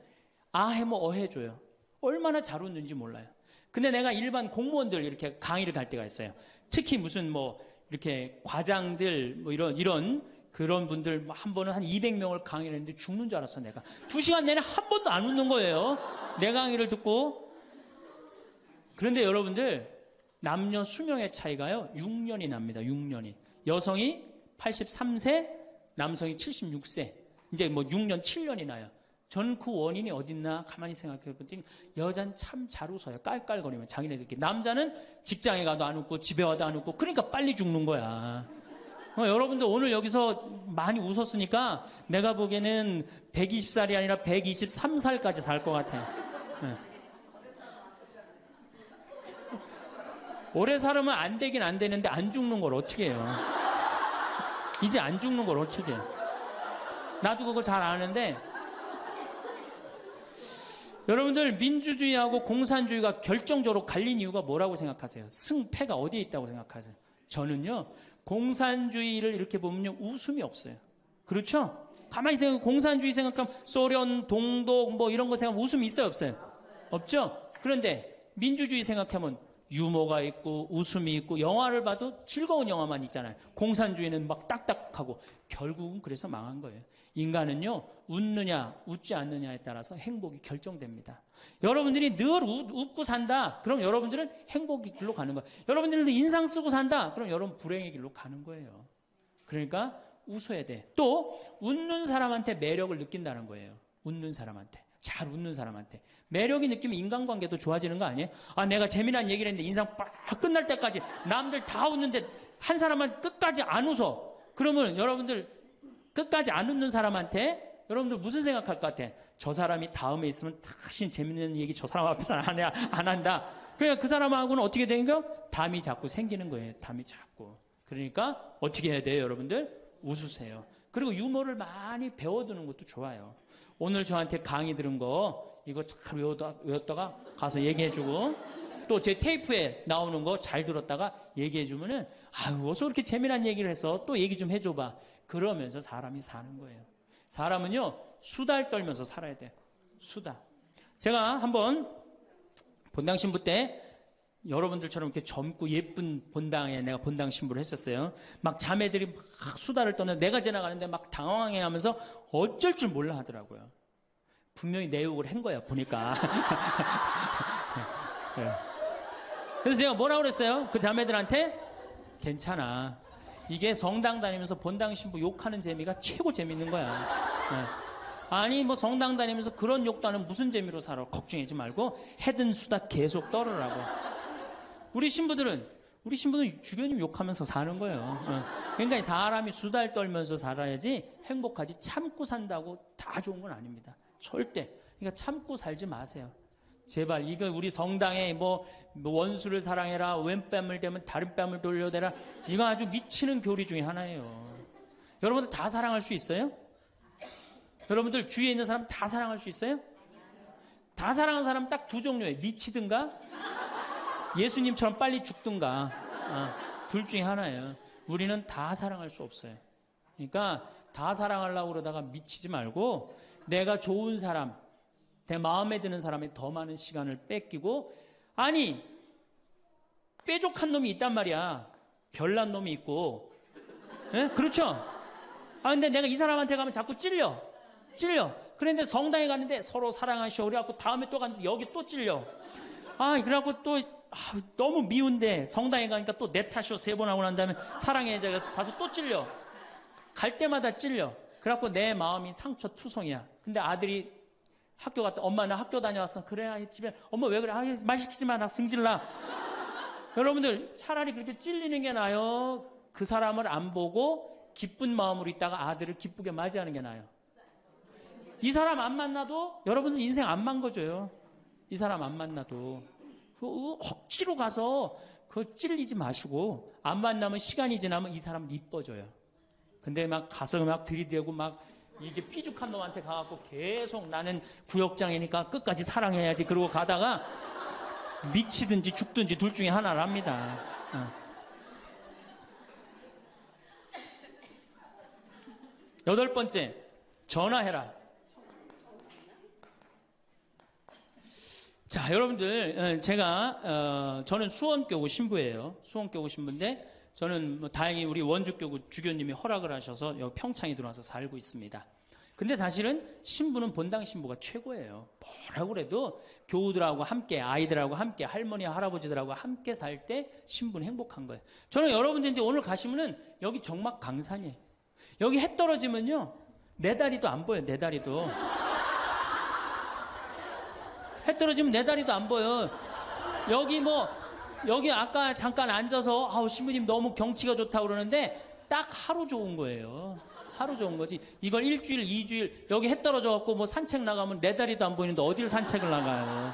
아해모 어해줘요. 얼마나 잘 웃는지 몰라요. 근데 내가 일반 공무원들 이렇게 강의를 갈 때가 있어요. 특히 무슨 뭐 이렇게 과장들 뭐 이런 그런 분들 한 번은 한 200명을 강의를 했는데 죽는 줄 알았어 내가. 2시간 내내 한 번도 안 웃는 거예요. 내 강의를 듣고. 그런데 여러분들 남녀 수명의 차이가요 6년이 납니다. 6년이. 여성이 83세, 남성이 76세. 이제 뭐 6년, 7년이 나요. 전 그 원인이 어딨나 가만히 생각해 보니 여자는 참 잘 웃어요. 깔깔거리면 자기네들끼리. 남자는 직장에 가도 안 웃고 집에 와도 안 웃고 그러니까 빨리 죽는 거야. 여러분들 오늘 여기서 많이 웃었으니까 내가 보기에는 120살이 아니라 123살까지 살 것 같아요. 네. 오래 살으면 안 되긴 안 되는데 안 죽는 걸 어떻게 해요? 이제 안 죽는 걸 어떻게 해요? 나도 그거 잘 아는데 여러분들 민주주의하고 공산주의가 결정적으로 갈린 이유가 뭐라고 생각하세요? 승패가 어디에 있다고 생각하세요? 저는요 공산주의를 이렇게 보면요 웃음이 없어요. 그렇죠? 가만히 생각하면 공산주의 생각하면 소련, 동독 뭐 이런 거 생각하면 웃음이 있어요 없어요? 없죠? 그런데 민주주의 생각하면 유머가 있고 웃음이 있고 영화를 봐도 즐거운 영화만 있잖아요. 공산주의는 막 딱딱하고 결국은 그래서 망한 거예요. 인간은요 웃느냐 웃지 않느냐에 따라서 행복이 결정됩니다. 여러분들이 늘 웃고 산다 그럼 여러분들은 행복의 길로 가는 거예요. 여러분들도 인상 쓰고 산다 그럼 여러분 불행의 길로 가는 거예요. 그러니까 웃어야 돼. 또 웃는 사람한테 매력을 느낀다는 거예요. 웃는 사람한테. 잘 웃는 사람한테 매력이 느끼면 인간관계도 좋아지는 거 아니에요? 아 내가 재미난 얘기를 했는데 인상 빡 끝날 때까지 남들 다 웃는데 한 사람만 끝까지 안 웃어. 그러면 여러분들 끝까지 안 웃는 사람한테 여러분들 무슨 생각할 것 같아? 저 사람이 다음에 있으면 다시 재밌는 얘기 저 사람 앞에서 안 한다. 그러니까 그 사람하고는 어떻게 되는가? 담이 자꾸 생기는 거예요. 담이 자꾸. 그러니까 어떻게 해야 돼요 여러분들? 웃으세요. 그리고 유머를 많이 배워두는 것도 좋아요. 오늘 저한테 강의 들은 거 이거 잘 외웠다가 가서 얘기해주고 또 제 테이프에 나오는 거 잘 들었다가 얘기해주면은 아유 어서 그렇게 재미난 얘기를 해서 또 얘기 좀 해줘봐. 그러면서 사람이 사는 거예요. 사람은요 수달 떨면서 살아야 돼. 수다. 제가 한번 본당 신부 때 여러분들처럼 이렇게 젊고 예쁜 본당에 내가 본당 신부를 했었어요. 막 자매들이 막 수다를 떠는 내가 지나가는데 막 당황해 하면서 어쩔 줄 몰라 하더라고요. 분명히 내 욕을 한 거야, 보니까. 네. 그래서 제가 뭐라고 그랬어요? 그 자매들한테? 괜찮아. 이게 성당 다니면서 본당 신부 욕하는 재미가 최고 재밌는 거야. 네. 아니 뭐 성당 다니면서 그런 욕도 안 하면 무슨 재미로 살아. 걱정하지 말고 해든 수다 계속 떨으라고. 우리 신부들은 주변님 욕하면서 사는 거예요. 그러니까 사람이 수다를 떨면서 살아야지 행복하지. 참고 산다고 다 좋은 건 아닙니다. 절대. 그러니까 참고 살지 마세요. 제발 이거 우리 성당에 뭐 원수를 사랑해라, 왼뺨을 대면 다른 뺨을 돌려대라, 이거 아주 미치는 교리 중에 하나예요. 여러분들 다 사랑할 수 있어요? 여러분들 주위에 있는 사람 다 사랑할 수 있어요? 다 사랑하는 사람 딱 두 종류예요. 미치든가 예수님처럼 빨리 죽든가. 둘 중에 하나예요. 우리는 다 사랑할 수 없어요. 그러니까 다 사랑하려고 그러다가 미치지 말고 내가 좋은 사람, 내 마음에 드는 사람에 더 많은 시간을 뺏기고, 아니 뾰족한 놈이 있단 말이야. 별난 놈이 있고. 예? 그렇죠? 근데 내가 이 사람한테 가면 자꾸 찔려. 그런데 성당에 갔는데 서로 사랑하시오 그래갖고 다음에 또 갔는데 여기 또 찔려. 그래갖고 또 너무 미운데 성당에 가니까 또 내 탓이오 3번 하고 난 다음에 사랑해 제가 가서 또 찔려. 갈 때마다 찔려. 그래갖고 내 마음이 상처투성이야. 근데 아들이 학교 갔다, 엄마 나 학교 다녀왔어. 그래, 집에 엄마 왜 그래? 말 시키지 마, 나 승질나. 여러분들 차라리 그렇게 찔리는 게 나아요. 그 사람을 안 보고 기쁜 마음으로 있다가 아들을 기쁘게 맞이하는 게 나아요. 이 사람 안 만나도 여러분들 인생 안 망가져요. 이 사람 안 만나도 억지로 가서 그 찔리지 마시고, 안 만나면 시간이 지나면 이 사람 이뻐져요. 근데 막 가서 막 들이대고 막 이게 삐죽한 놈한테 가갖고 계속 나는 구역장이니까 끝까지 사랑해야지 그러고 가다가 미치든지 죽든지 둘 중에 하나를 합니다. 8번째, 전화해라. 자, 여러분들, 저는 수원교구 신부예요. 수원교구 신부인데, 저는 다행히 우리 원주교구 주교님이 허락을 하셔서 여기 평창에 들어와서 살고 있습니다. 근데 사실은 신부는 본당 신부가 최고예요. 뭐라고 그래도 교우들하고 함께, 아이들하고 함께, 할머니, 할아버지들하고 함께 살 때 신부는 행복한 거예요. 저는 여러분들 이제 오늘 가시면은 여기 정막 강산이에요. 여기 해 떨어지면요, 내 다리도 안 보여요, 내 다리도. 해 떨어지면 내 다리도 안 보여. 여기 아까 잠깐 앉아서 신부님 너무 경치가 좋다고 그러는데 딱 하루 좋은 거예요. 하루 좋은 거지. 이걸 일주일, 2주일 여기 해 떨어져 갖고 뭐 산책 나가면 내 다리도 안 보이는데 어딜 산책을 나가요.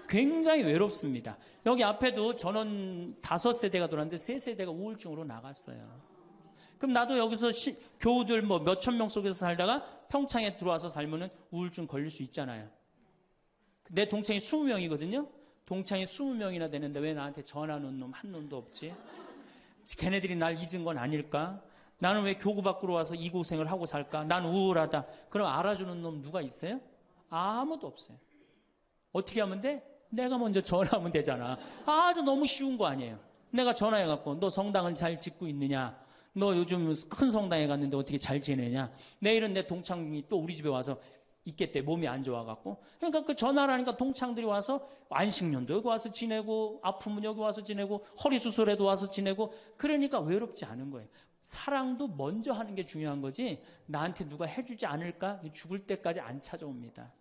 굉장히 외롭습니다. 여기 앞에도 전원 5세대가 돌았는데 3세대가 우울증으로 나갔어요. 그럼 나도 여기서 교우들 뭐 몇천 명 속에서 살다가 평창에 들어와서 살면은 우울증 걸릴 수 있잖아요. 내 동창이 20명이거든요. 동창이 20명이나 되는데 왜 나한테 전화하는 놈 한 놈도 없지? 걔네들이 날 잊은 건 아닐까? 나는 왜 교구 밖으로 와서 이 고생을 하고 살까? 난 우울하다. 그럼 알아주는 놈 누가 있어요? 아무도 없어요. 어떻게 하면 돼? 내가 먼저 전화하면 되잖아. 아주 너무 쉬운 거 아니에요. 내가 전화해갖고 너 성당은 잘 짓고 있느냐? 너 요즘 큰 성당에 갔는데 어떻게 잘 지내냐? 내일은 내 동창이 또 우리 집에 와서 있겠대. 몸이 안 좋아갖고. 그러니까 그 전화를 하니까 동창들이 와서 안식년도 여기 와서 지내고, 아프면 여기 와서 지내고, 허리 수술에도 와서 지내고, 그러니까 외롭지 않은 거예요. 사랑도 먼저 하는 게 중요한 거지, 나한테 누가 해주지 않을까? 죽을 때까지 안 찾아옵니다.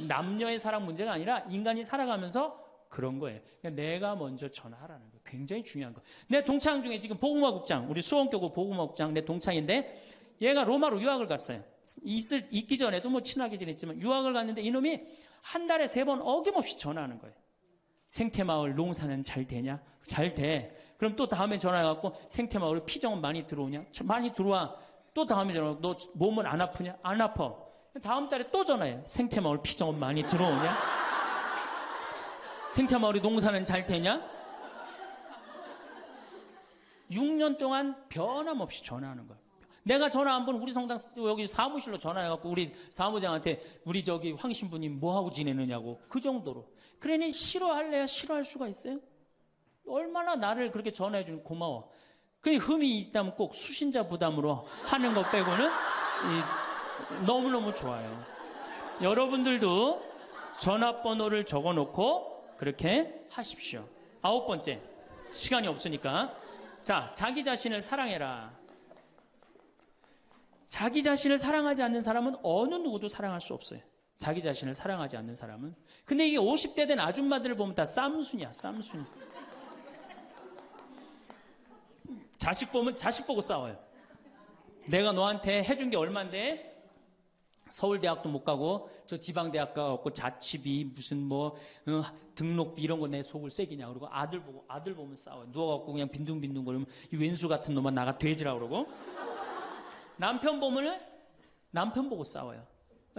남녀의 사랑 문제가 아니라 인간이 살아가면서 그런 거예요. 그러니까 내가 먼저 전화하라는 거예요. 굉장히 중요한 거예요. 내 동창 중에 지금 보구마국장, 우리 수원교구 보구마국장 내 동창인데, 얘가 로마로 유학을 갔어요. 있기 전에도 뭐 친하게 지냈지만 유학을 갔는데 이놈이 한 달에 3번 어김없이 전화하는 거예요. 생태마을 농사는 잘 되냐? 잘 돼. 그럼 또 다음에 전화해갖고 생태마을에 피정은 많이 들어오냐? 많이 들어와. 또 다음에 전화하고 너 몸은 안 아프냐? 안 아파. 다음 달에 또 전화해. 생태마을 피정은 많이 들어오냐? 생태마을에 농사는 잘 되냐? 6년 동안 변함없이 전화하는 거예요. 내가 전화 한 번 우리 성당 여기 사무실로 전화해갖고 우리 사무장한테 우리 저기 황 신부님 뭐하고 지내느냐고 그 정도로. 그러니 싫어할래야 싫어할 수가 있어요? 얼마나 나를 그렇게 전화해주는 고마워. 그 흠이 있다면 꼭 수신자 부담으로 하는 것 빼고는 너무너무 좋아요. 여러분들도 전화번호를 적어놓고 그렇게 하십시오. 9번째, 시간이 없으니까. 자, 자기 자신을 사랑해라. 자기 자신을 사랑하지 않는 사람은 어느 누구도 사랑할 수 없어요. 자기 자신을 사랑하지 않는 사람은. 근데 이게 50대 된 아줌마들을 보면 다 쌈순이야, 쌈순이. 자식 보면 자식 보고 싸워요. 내가 너한테 해준 게 얼만데 서울대학도 못 가고 저 지방대학 가고 자취비 무슨 뭐 등록비 이런 거 내 속을 새기냐 그러고 아들 보면 싸워요. 누워갖고 그냥 빈둥빈둥 거리면 이 왼수 같은 놈만 나가 돼지라 그러고 남편 보면은 남편 보고 싸워요.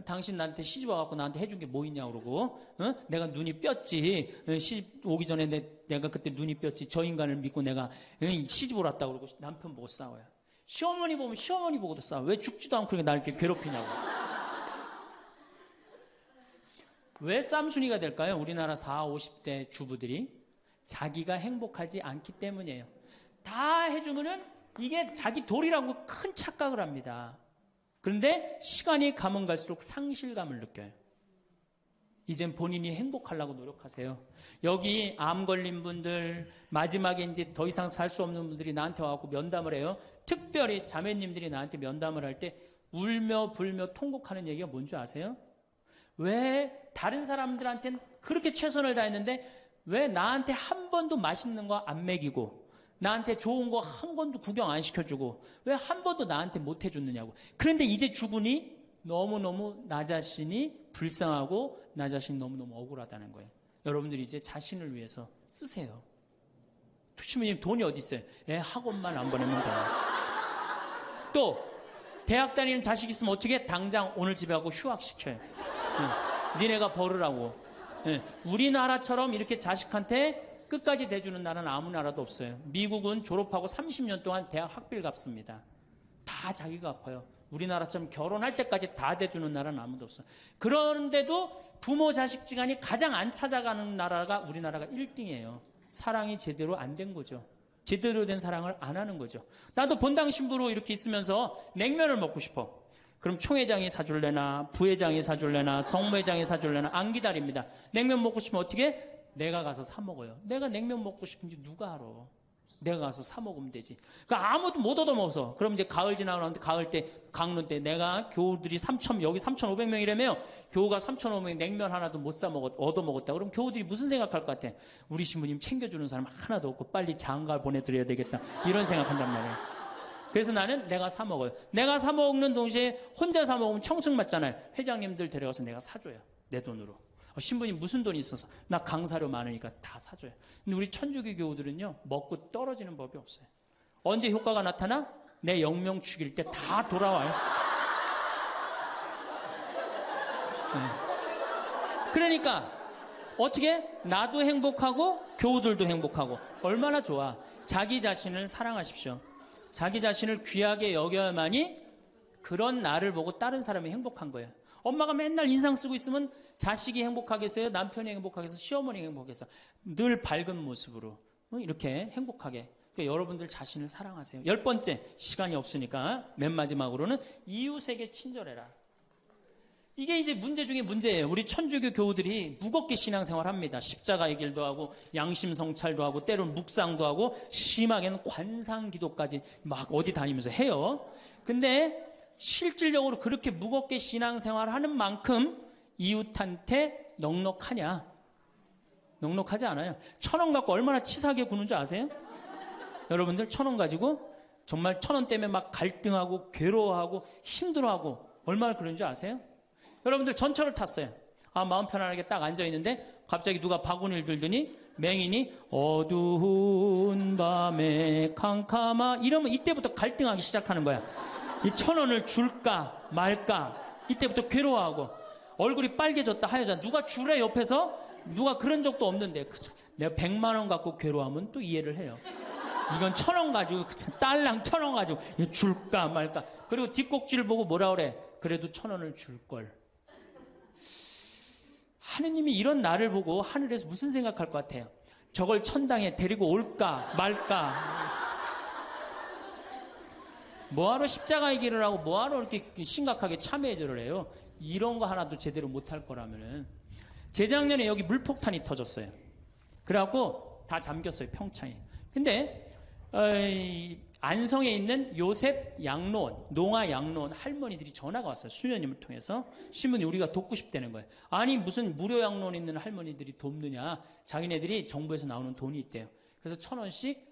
당신 나한테 시집 와갖고 나한테 해준 게 뭐 있냐 그러고 내가 눈이 뼈지 시집 오기 전에 내가 그때 눈이 뼈지 저 인간을 믿고 내가 시집을 왔다 그러고 남편 보고 싸워요. 시어머니 보면 시어머니 보고도 싸워. 왜 죽지도 않고 그렇게 날 이렇게 괴롭히냐고. 왜 쌈순이가 될까요? 우리나라 40, 50대 주부들이 자기가 행복하지 않기 때문이에요. 다 해주면은 이게 자기 도리라고 큰 착각을 합니다. 그런데 시간이 가면 갈수록 상실감을 느껴요. 이젠 본인이 행복하려고 노력하세요. 여기 암 걸린 분들, 마지막에 이제 더 이상 살 수 없는 분들이 나한테 와갖고 면담을 해요. 특별히 자매님들이 나한테 면담을 할 때 울며 불며 통곡하는 얘기가 뭔지 아세요? 왜 다른 사람들한테는 그렇게 최선을 다했는데 왜 나한테 한 번도 맛있는 거 안 먹이고 나한테 좋은 거 한 번도 구경 안 시켜주고 왜 한 번도 나한테 못 해줬느냐고. 그런데 이제 죽으니 너무너무 나 자신이 불쌍하고 나 자신이 너무너무 억울하다는 거예요. 여러분들이 이제 자신을 위해서 쓰세요. 신부님 돈이 어디 있어요? 학원만 안 보내면 돼요. 또 대학 다니는 자식 있으면 어떻게 당장 오늘 집에 가고 휴학시켜요. 니네가 벌으라고. 우리나라처럼 이렇게 자식한테 끝까지 대주는 나라는 아무 나라도 없어요. 미국은 졸업하고 30년 동안 대학 학비를 갚습니다. 다 자기가 갚아요. 우리나라처럼 결혼할 때까지 다 대주는 나라는 아무도 없어요. 그런데도 부모 자식 지간이 가장 안 찾아가는 나라가 우리나라가 1등이에요. 사랑이 제대로 안 된 거죠. 제대로 된 사랑을 안 하는 거죠. 나도 본당 신부로 이렇게 있으면서 냉면을 먹고 싶어. 그럼 총회장이 사줄래나 부회장이 사줄래나 성무회장이 사줄래나 안 기다립니다. 냉면 먹고 싶으면 어떻게? 내가 가서 사 먹어요. 내가 냉면 먹고 싶은지 누가 알아? 내가 가서 사 먹으면 되지. 그러니까 아무도 못 얻어먹어서. 그럼 이제 가을 지나고 나는데 가을 때 강론 때 내가 교우들이 여기 3,500명이라며 교우가 3,500명 냉면 하나도 못 사 먹었 얻어먹었다. 그럼 교우들이 무슨 생각할 것 같아? 우리 신부님 챙겨주는 사람 하나도 없고 빨리 장가 보내드려야 되겠다. 이런 생각한단 말이에요. 그래서 나는 내가 사 먹어요. 내가 사 먹는 동시에 혼자 사 먹으면 청승 맞잖아요. 회장님들 데려가서 내가 사줘요. 내 돈으로. 신부님 무슨 돈이 있어서? 나 강사료 많으니까 다 사줘요. 근데 우리 천주교 교우들은요 먹고 떨어지는 법이 없어요. 언제 효과가 나타나? 내 영명 죽일 때 다 돌아와요. 그러니까 어떻게? 나도 행복하고 교우들도 행복하고 얼마나 좋아. 자기 자신을 사랑하십시오. 자기 자신을 귀하게 여겨야만이 그런 나를 보고 다른 사람이 행복한 거예요. 엄마가 맨날 인상 쓰고 있으면 자식이 행복하겠어요? 남편이 행복하겠어요? 시어머니가 행복하겠어요? 늘 밝은 모습으로 이렇게 행복하게. 그러니까 여러분들 자신을 사랑하세요. 10번째, 시간이 없으니까 맨 마지막으로는 이웃에게 친절해라. 이게 이제 문제 중에 문제예요. 우리 천주교 교우들이 무겁게 신앙생활합니다. 십자가의 길도 하고 양심성찰도 하고 때로는 묵상도 하고 심하게는 관상기도까지 막 어디 다니면서 해요. 근데 실질적으로 그렇게 무겁게 신앙생활하는 만큼 이웃한테 넉넉하냐? 넉넉하지 않아요. 1,000원 갖고 얼마나 치사하게 구는 줄 아세요? 여러분들 1,000원 가지고 정말 1,000원 때문에 막 갈등하고 괴로워하고 힘들어하고 얼마나 그런 줄 아세요? 여러분들 전철을 탔어요. 마음 편안하게 딱 앉아있는데 갑자기 누가 바구니를 들더니 맹인이 어두운 밤에 캄캄하 이러면 이때부터 갈등하기 시작하는 거야. 이 1,000원을 줄까 말까 이때부터 괴로워하고 얼굴이 빨개졌다 하여졌다. 누가 주래 옆에서? 누가 그런 적도 없는데 내가 100만 원 갖고 괴로워하면 또 이해를 해요. 이건 1,000원 가지고 딸랑 1,000원 가지고 이거 줄까 말까. 그리고 뒷꼭지를 보고 뭐라 그래? 그래도 1,000원을 줄 걸. 하느님이 이런 나를 보고 하늘에서 무슨 생각할 것 같아요? 저걸 천당에 데리고 올까 말까. 뭐하러 십자가의 길을 하고 뭐하러 이렇게 심각하게 참회절을 해요? 이런 거 하나도 제대로 못할 거라면은. 재작년에 여기 물폭탄이 터졌어요. 그래갖고 다 잠겼어요, 평창에. 근데 안성에 있는 요셉 양로원, 농아 양로원 할머니들이 전화가 왔어요. 수녀님을 통해서. 신부님 우리가 돕고 싶다는 거예요. 아니 무슨 무료 양로원 있는 할머니들이 돕느냐. 자기네들이 정부에서 나오는 돈이 있대요. 그래서 1,000원씩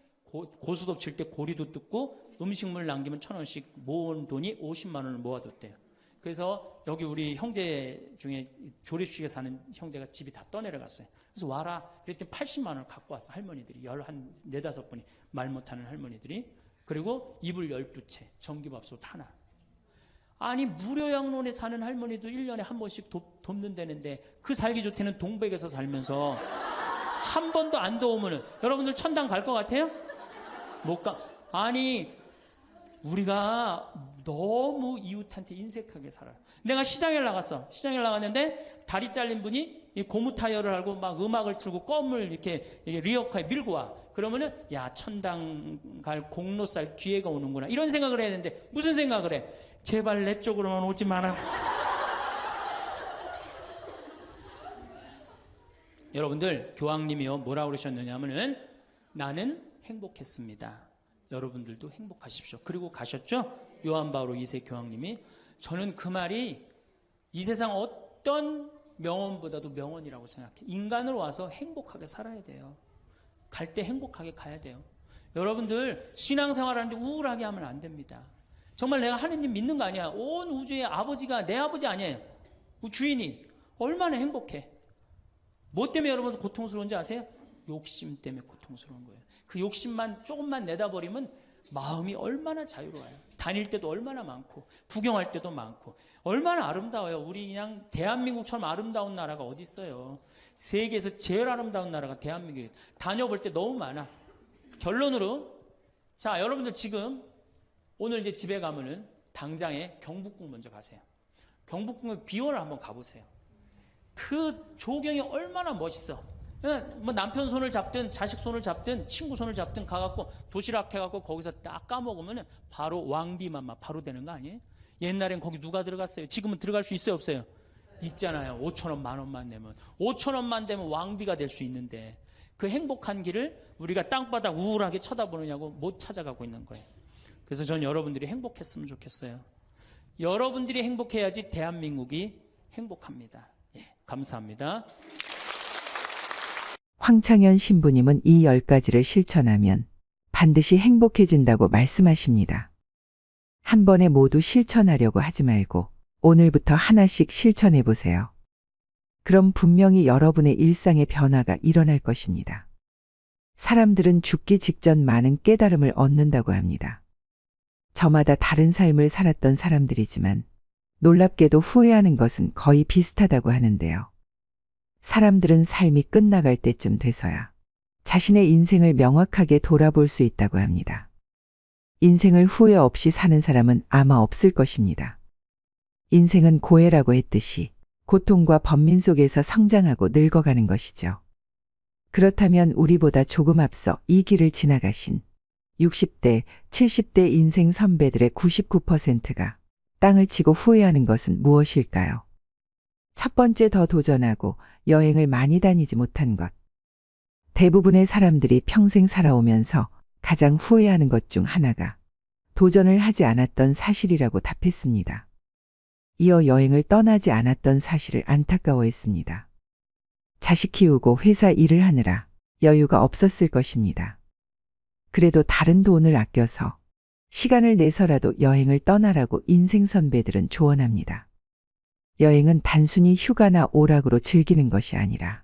고수톱 칠 때 고리도 뜯고 음식물 남기면 1,000원씩 모은 돈이 50만 원을 모아뒀대요. 그래서 여기 우리 형제 중에 조립식에 사는 형제가 집이 다 떠내려갔어요. 그래서 와라. 그랬더니 80만 원을 갖고 왔어. 할머니들이. 한 4, 5분이 말 못하는 할머니들이. 그리고 이불 12채, 전기밥솥 하나. 아니 무료 양로원에 사는 할머니도 1년에 한 번씩 돕는다는데 그 살기 좋다는 동백에서 살면서 한 번도 안 도우면은 여러분들 천당 갈 것 같아요? 못 가. 아니 우리가 너무 이웃한테 인색하게 살아요. 내가 시장에 나갔어. 시장에 나갔는데 다리 잘린 분이 이 고무 타이어를 하고 막 음악을 틀고 껌을 이렇게 리어카에 밀고 와. 그러면은 야 천당 갈 공로살 기회가 오는구나. 이런 생각을 해야 되는데 무슨 생각을 해? 제발 내 쪽으로만 오지 마라. 여러분들 교황님이요 뭐라고 그러셨느냐면은 나는 행복했습니다. 여러분들도 행복하십시오. 그리고 가셨죠? 요한 바오로 2세 교황님이. 저는 그 말이 이 세상 어떤 명언보다도 명언이라고 생각해. 인간으로 와서 행복하게 살아야 돼요. 갈 때 행복하게 가야 돼요. 여러분들 신앙생활하는데 우울하게 하면 안 됩니다. 정말 내가 하느님 믿는 거 아니야. 온 우주의 아버지가 내 아버지 아니에요. 주인이 얼마나 행복해. 뭐 때문에 여러분 고통스러운지 아세요? 욕심 때문에 고통스러운 거예요. 그 욕심만 조금만 내다버리면 마음이 얼마나 자유로워요. 다닐 때도 얼마나 많고 구경할 때도 많고 얼마나 아름다워요. 우리 그냥 대한민국처럼 아름다운 나라가 어디 있어요. 세계에서 제일 아름다운 나라가 대한민국이에요. 다녀볼 때 너무 많아. 결론으로 자 여러분들 지금 오늘 이제 집에 가면은 당장에 경복궁 먼저 가세요. 경복궁의 비원을 한번 가보세요. 그 조경이 얼마나 멋있어. 뭐 남편 손을 잡든 자식 손을 잡든 친구 손을 잡든 가갖고 도시락 해갖고 거기서 딱 까먹으면 바로 왕비만 바로 되는 거 아니에요? 옛날엔 거기 누가 들어갔어요? 지금은 들어갈 수 있어요 없어요? 있잖아요. 5,000원 10,000원만 내면 5,000원만 되면 왕비가 될 수 있는데 그 행복한 길을 우리가 땅바닥 우울하게 쳐다보느냐고 못 찾아가고 있는 거예요. 그래서 전 여러분들이 행복했으면 좋겠어요. 여러분들이 행복해야지 대한민국이 행복합니다. 예, 감사합니다. 황창현 신부님은 이 10가지를 실천하면 반드시 행복해진다고 말씀하십니다. 한 번에 모두 실천하려고 하지 말고 오늘부터 하나씩 실천해 보세요. 그럼 분명히 여러분의 일상의 변화가 일어날 것입니다. 사람들은 죽기 직전 많은 깨달음을 얻는다고 합니다. 저마다 다른 삶을 살았던 사람들이지만 놀랍게도 후회하는 것은 거의 비슷하다고 하는데요. 사람들은 삶이 끝나갈 때쯤 돼서야 자신의 인생을 명확하게 돌아볼 수 있다고 합니다. 인생을 후회 없이 사는 사람은 아마 없을 것입니다. 인생은 고해라고 했듯이 고통과 번민 속에서 성장하고 늙어가는 것이죠. 그렇다면 우리보다 조금 앞서 이 길을 지나가신 60대, 70대 인생 선배들의 99%가 땅을 치고 후회하는 것은 무엇일까요? 첫 번째, 더 도전하고 여행을 많이 다니지 못한 것. 대부분의 사람들이 평생 살아오면서 가장 후회하는 것 중 하나가 도전을 하지 않았던 사실이라고 답했습니다. 이어 여행을 떠나지 않았던 사실을 안타까워했습니다. 자식 키우고 회사 일을 하느라 여유가 없었을 것입니다. 그래도 다른 돈을 아껴서 시간을 내서라도 여행을 떠나라고 인생 선배들은 조언합니다. 여행은 단순히 휴가나 오락으로 즐기는 것이 아니라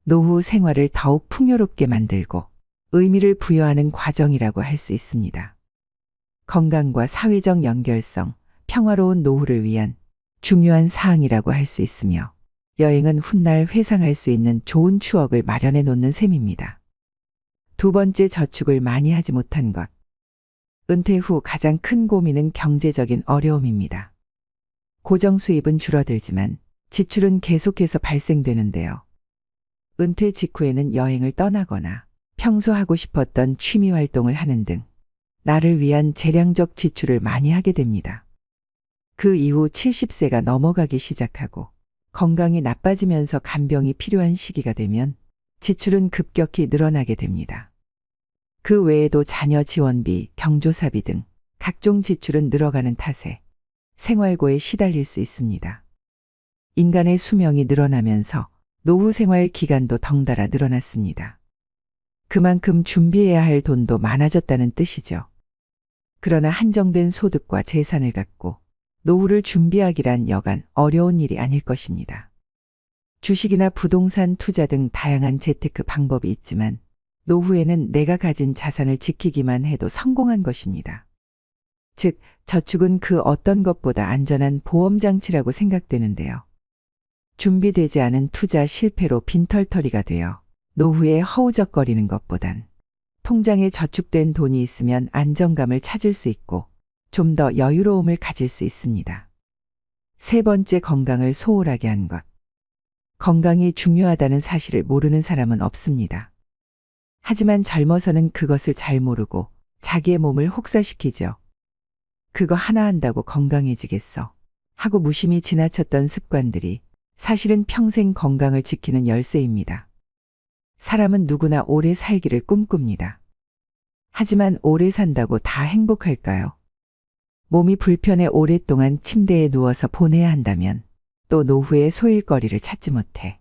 노후 생활을 더욱 풍요롭게 만들고 의미를 부여하는 과정이라고 할 수 있습니다. 건강과 사회적 연결성, 평화로운 노후를 위한 중요한 사항이라고 할 수 있으며 여행은 훗날 회상할 수 있는 좋은 추억을 마련해 놓는 셈입니다. 두 번째, 저축을 많이 하지 못한 것. 은퇴 후 가장 큰 고민은 경제적인 어려움입니다. 고정 수입은 줄어들지만 지출은 계속해서 발생되는데요. 은퇴 직후에는 여행을 떠나거나 평소 하고 싶었던 취미 활동을 하는 등 나를 위한 재량적 지출을 많이 하게 됩니다. 그 이후 70세가 넘어가기 시작하고 건강이 나빠지면서 간병이 필요한 시기가 되면 지출은 급격히 늘어나게 됩니다. 그 외에도 자녀 지원비, 경조사비 등 각종 지출은 늘어가는 탓에 생활고에 시달릴 수 있습니다. 인간의 수명이 늘어나면서 노후 생활 기간도 덩달아 늘어났습니다. 그만큼 준비해야 할 돈도 많아졌다는 뜻이죠. 그러나 한정된 소득과 재산을 갖고 노후를 준비하기란 여간 어려운 일이 아닐 것입니다. 주식이나 부동산 투자 등 다양한 재테크 방법이 있지만 노후에는 내가 가진 자산을 지키기만 해도 성공한 것입니다. 즉, 저축은 그 어떤 것보다 안전한 보험장치라고 생각되는데요. 준비되지 않은 투자 실패로 빈털터리가 되어 노후에 허우적거리는 것보단 통장에 저축된 돈이 있으면 안정감을 찾을 수 있고 좀 더 여유로움을 가질 수 있습니다. 세 번째, 건강을 소홀하게 한 것. 건강이 중요하다는 사실을 모르는 사람은 없습니다. 하지만 젊어서는 그것을 잘 모르고 자기의 몸을 혹사시키죠. 그거 하나 한다고 건강해지겠어 하고 무심히 지나쳤던 습관들이 사실은 평생 건강을 지키는 열쇠입니다. 사람은 누구나 오래 살기를 꿈꿉니다. 하지만 오래 산다고 다 행복할까요? 몸이 불편해 오랫동안 침대에 누워서 보내야 한다면 또 노후에 소일거리를 찾지 못해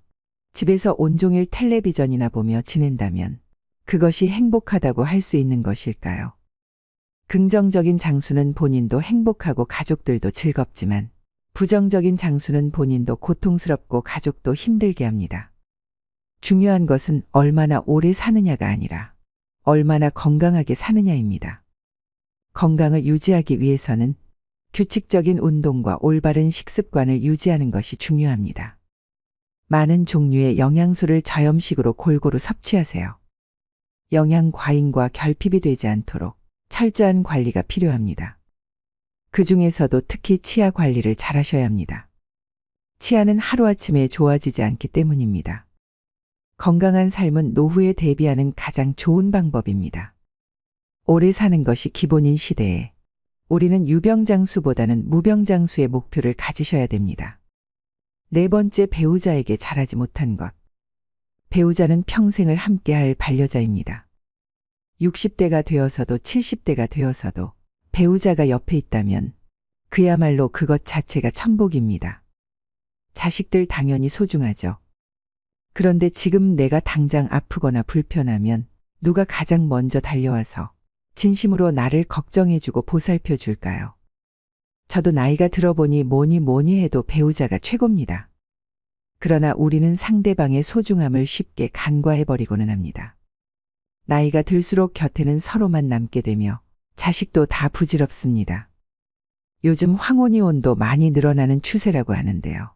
집에서 온종일 텔레비전이나 보며 지낸다면 그것이 행복하다고 할 수 있는 것일까요? 긍정적인 장수는 본인도 행복하고 가족들도 즐겁지만 부정적인 장수는 본인도 고통스럽고 가족도 힘들게 합니다. 중요한 것은 얼마나 오래 사느냐가 아니라 얼마나 건강하게 사느냐입니다. 건강을 유지하기 위해서는 규칙적인 운동과 올바른 식습관을 유지하는 것이 중요합니다. 많은 종류의 영양소를 저염식으로 골고루 섭취하세요. 영양 과잉과 결핍이 되지 않도록 철저한 관리가 필요합니다. 그 중에서도 특히 치아 관리를 잘 하셔야 합니다. 치아는 하루아침에 좋아지지 않기 때문입니다. 건강한 삶은 노후에 대비하는 가장 좋은 방법입니다. 오래 사는 것이 기본인 시대에 우리는 유병장수보다는 무병장수의 목표를 가지셔야 됩니다. 네 번째, 배우자에게 잘하지 못한 것. 배우자는 평생을 함께할 반려자입니다. 60대가 되어서도 70대가 되어서도 배우자가 옆에 있다면 그야말로 그것 자체가 천복입니다. 자식들 당연히 소중하죠. 그런데 지금 내가 당장 아프거나 불편하면 누가 가장 먼저 달려와서 진심으로 나를 걱정해주고 보살펴줄까요? 저도 나이가 들어보니 뭐니 해도 배우자가 최고입니다. 그러나 우리는 상대방의 소중함을 쉽게 간과해버리고는 합니다. 나이가 들수록 곁에는 서로만 남게 되며 자식도 다 부질없습니다. 요즘 황혼이혼도 많이 늘어나는 추세라고 하는데요.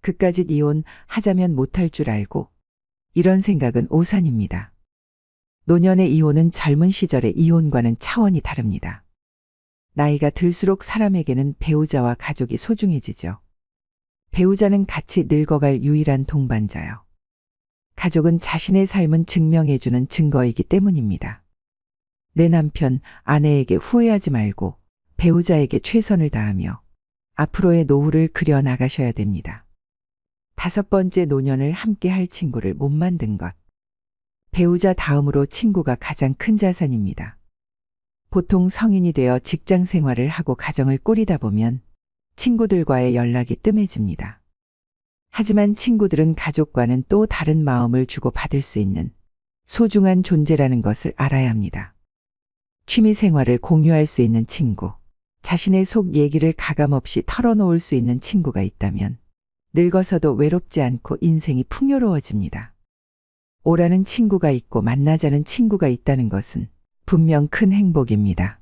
그까짓 이혼 하자면 못할 줄 알고 이런 생각은 오산입니다. 노년의 이혼은 젊은 시절의 이혼과는 차원이 다릅니다. 나이가 들수록 사람에게는 배우자와 가족이 소중해지죠. 배우자는 같이 늙어갈 유일한 동반자요. 가족은 자신의 삶은 증명해주는 증거이기 때문입니다. 내 남편, 아내에게 후회하지 말고 배우자에게 최선을 다하며 앞으로의 노후를 그려 나가셔야 됩니다. 다섯 번째, 노년을 함께 할 친구를 못 만든 것. 배우자 다음으로 친구가 가장 큰 자산입니다. 보통 성인이 되어 직장 생활을 하고 가정을 꾸리다 보면 친구들과의 연락이 뜸해집니다. 하지만 친구들은 가족과는 또 다른 마음을 주고받을 수 있는 소중한 존재라는 것을 알아야 합니다. 취미 생활을 공유할 수 있는 친구, 자신의 속 얘기를 가감없이 털어놓을 수 있는 친구가 있다면 늙어서도 외롭지 않고 인생이 풍요로워집니다. 오라는 친구가 있고 만나자는 친구가 있다는 것은 분명 큰 행복입니다.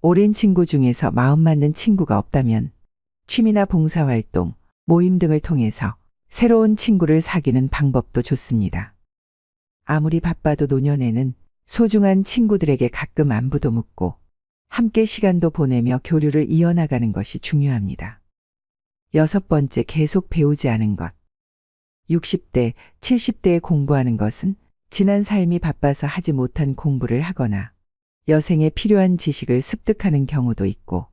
오랜 친구 중에서 마음 맞는 친구가 없다면 취미나 봉사활동, 모임 등을 통해서 새로운 친구를 사귀는 방법도 좋습니다. 아무리 바빠도 노년에는 소중한 친구들에게 가끔 안부도 묻고 함께 시간도 보내며 교류를 이어나가는 것이 중요합니다. 6번째, 계속 배우지 않은 것. 60대, 70대에 공부하는 것은 지난 삶이 바빠서 하지 못한 공부를 하거나 여생에 필요한 지식을 습득하는 경우도 있고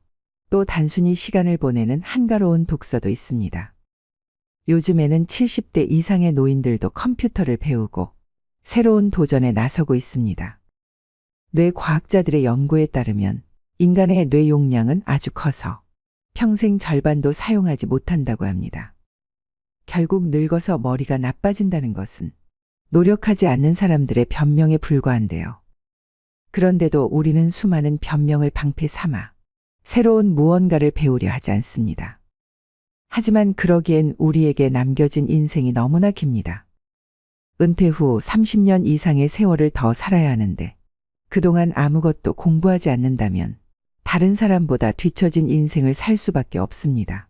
또 단순히 시간을 보내는 한가로운 독서도 있습니다. 요즘에는 70대 이상의 노인들도 컴퓨터를 배우고 새로운 도전에 나서고 있습니다. 뇌과학자들의 연구에 따르면 인간의 뇌 용량은 아주 커서 평생 절반도 사용하지 못한다고 합니다. 결국 늙어서 머리가 나빠진다는 것은 노력하지 않는 사람들의 변명에 불과한데요. 그런데도 우리는 수많은 변명을 방패 삼아 새로운 무언가를 배우려 하지 않습니다. 하지만 그러기엔 우리에게 남겨진 인생이 너무나 깁니다. 은퇴 후 30년 이상의 세월을 더 살아야 하는데 그동안 아무것도 공부하지 않는다면 다른 사람보다 뒤처진 인생을 살 수밖에 없습니다.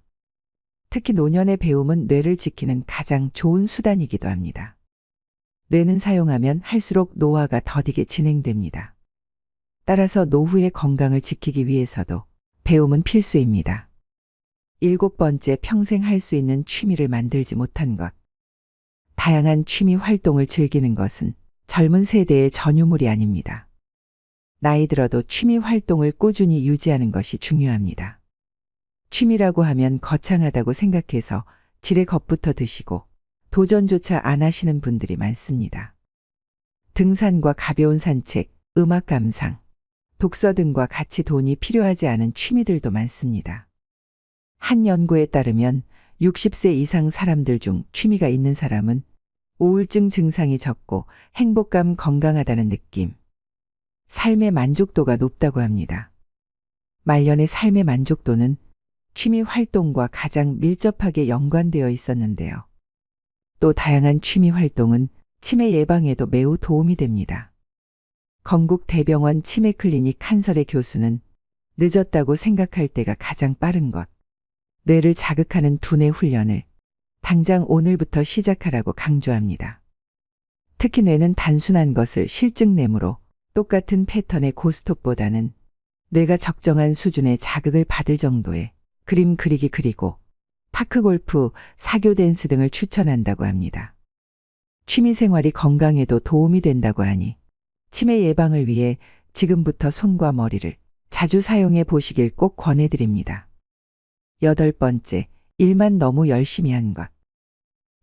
특히 노년의 배움은 뇌를 지키는 가장 좋은 수단이기도 합니다. 뇌는 사용하면 할수록 노화가 더디게 진행됩니다. 따라서 노후의 건강을 지키기 위해서도 배움은 필수입니다. 7번째, 평생 할 수 있는 취미를 만들지 못한 것. 다양한 취미 활동을 즐기는 것은 젊은 세대의 전유물이 아닙니다. 나이 들어도 취미 활동을 꾸준히 유지하는 것이 중요합니다. 취미라고 하면 거창하다고 생각해서 지레 겁부터 드시고 도전조차 안 하시는 분들이 많습니다. 등산과 가벼운 산책, 음악 감상, 독서 등과 같이 돈이 필요하지 않은 취미들도 많습니다. 한 연구에 따르면 60세 이상 사람들 중 취미가 있는 사람은 우울증 증상이 적고 행복감, 건강하다는 느낌, 삶의 만족도가 높다고 합니다. 말년의 삶의 만족도는 취미 활동과 가장 밀접하게 연관되어 있었는데요. 또 다양한 취미 활동은 치매 예방에도 매우 도움이 됩니다. 건국대병원 치매클리닉 한설의 교수는 늦었다고 생각할 때가 가장 빠른 것, 뇌를 자극하는 두뇌 훈련을 당장 오늘부터 시작하라고 강조합니다. 특히 뇌는 단순한 것을 실증내므로 똑같은 패턴의 고스톱보다는 뇌가 적정한 수준의 자극을 받을 정도의 그림 그리기 그리고 파크골프, 사교 댄스 등을 추천한다고 합니다. 취미생활이 건강에도 도움이 된다고 하니 치매 예방을 위해 지금부터 손과 머리를 자주 사용해 보시길 꼭 권해드립니다. 8번째, 일만 너무 열심히 한 것.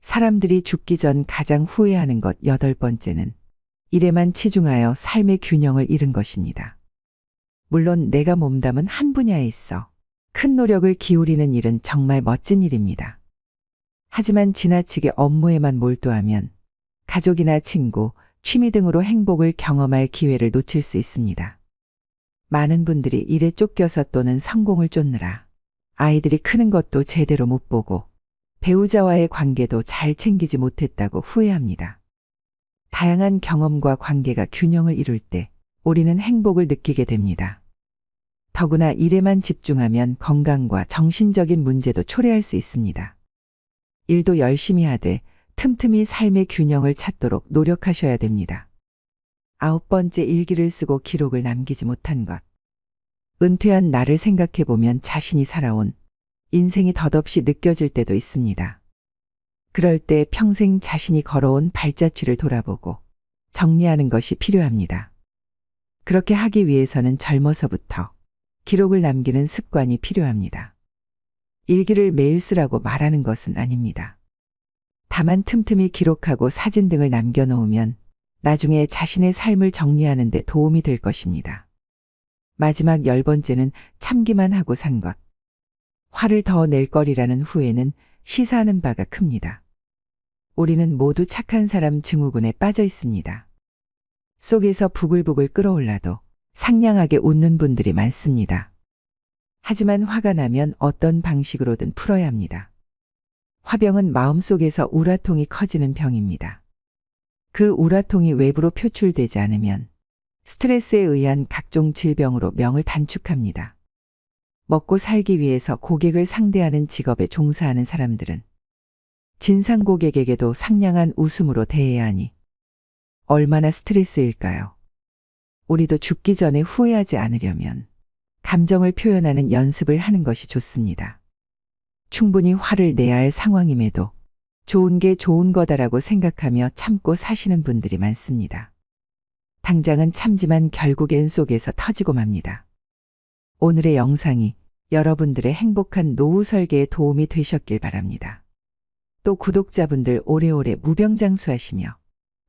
사람들이 죽기 전 가장 후회하는 것 8번째는 일에만 치중하여 삶의 균형을 잃은 것입니다. 물론 내가 몸담은 한 분야에 있어 큰 노력을 기울이는 일은 정말 멋진 일입니다. 하지만 지나치게 업무에만 몰두하면 가족이나 친구, 취미 등으로 행복을 경험할 기회를 놓칠 수 있습니다. 많은 분들이 일에 쫓겨서 또는 성공을 쫓느라 아이들이 크는 것도 제대로 못 보고 배우자와의 관계도 잘 챙기지 못했다고 후회합니다. 다양한 경험과 관계가 균형을 이룰 때 우리는 행복을 느끼게 됩니다. 더구나 일에만 집중하면 건강과 정신적인 문제도 초래할 수 있습니다. 일도 열심히 하되 틈틈이 삶의 균형을 찾도록 노력하셔야 됩니다. 9번째, 일기를 쓰고 기록을 남기지 못한 것. 은퇴한 나를 생각해보면 자신이 살아온 인생이 덧없이 느껴질 때도 있습니다. 그럴 때 평생 자신이 걸어온 발자취를 돌아보고 정리하는 것이 필요합니다. 그렇게 하기 위해서는 젊어서부터 기록을 남기는 습관이 필요합니다. 일기를 매일 쓰라고 말하는 것은 아닙니다. 다만 틈틈이 기록하고 사진 등을 남겨놓으면 나중에 자신의 삶을 정리하는 데 도움이 될 것입니다. 마지막 10번째는 참기만 하고 산 것. 화를 더 낼 거리라는 후회는 시사하는 바가 큽니다. 우리는 모두 착한 사람 증후군에 빠져 있습니다. 속에서 부글부글 끓어올라도 상냥하게 웃는 분들이 많습니다. 하지만 화가 나면 어떤 방식으로든 풀어야 합니다. 화병은 마음속에서 우라통이 커지는 병입니다. 그 우라통이 외부로 표출되지 않으면 스트레스에 의한 각종 질병으로 명을 단축합니다. 먹고 살기 위해서 고객을 상대하는 직업에 종사하는 사람들은 진상 고객에게도 상냥한 웃음으로 대해야 하니 얼마나 스트레스일까요? 우리도 죽기 전에 후회하지 않으려면 감정을 표현하는 연습을 하는 것이 좋습니다. 충분히 화를 내야 할 상황임에도 좋은 게 좋은 거다라고 생각하며 참고 사시는 분들이 많습니다. 당장은 참지만 결국엔 속에서 터지고 맙니다. 오늘의 영상이 여러분들의 행복한 노후 설계에 도움이 되셨길 바랍니다. 또 구독자분들 오래오래 무병장수하시며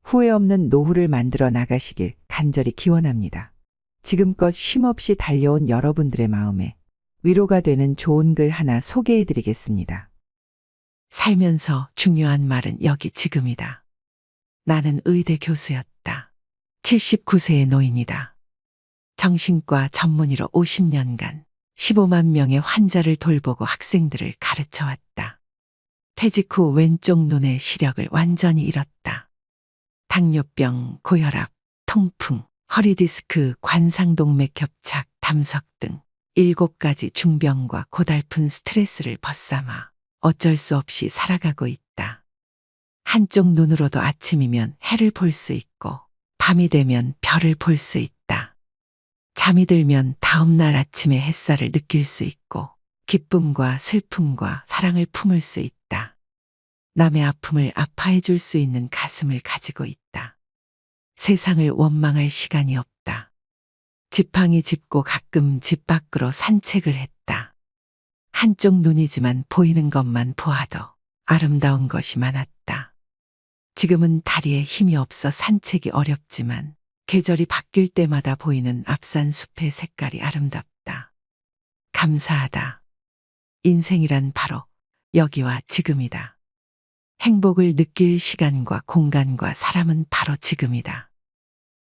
후회 없는 노후를 만들어 나가시길 간절히 기원합니다. 지금껏 쉼없이 달려온 여러분들의 마음에 위로가 되는 좋은 글 하나 소개해 드리겠습니다. 살면서 중요한 말은 여기 지금이다. 나는 의대 교수였다. 79세의 노인이다. 정신과 전문의로 50년간 15만 명의 환자를 돌보고 학생들을 가르쳐 왔다. 퇴직 후 왼쪽 눈의 시력을 완전히 잃었다. 당뇨병, 고혈압, 통풍, 허리디스크, 관상동맥 협착, 담석 등 7가지 중병과 고달픈 스트레스를 벗삼아 어쩔 수 없이 살아가고 있다. 한쪽 눈으로도 아침이면 해를 볼 수 있고 밤이 되면 별을 볼 수 있다. 잠이 들면 다음 날 아침에 햇살을 느낄 수 있고 기쁨과 슬픔과 사랑을 품을 수 있다. 남의 아픔을 아파해 줄 수 있는 가슴을 가지고 있다. 세상을 원망할 시간이 없다. 지팡이 짚고 가끔 집 밖으로 산책을 했다. 한쪽 눈이지만 보이는 것만 보아도 아름다운 것이 많았다. 지금은 다리에 힘이 없어 산책이 어렵지만 계절이 바뀔 때마다 보이는 앞산 숲의 색깔이 아름답다. 감사하다. 인생이란 바로 여기와 지금이다. 행복을 느낄 시간과 공간과 사람은 바로 지금이다.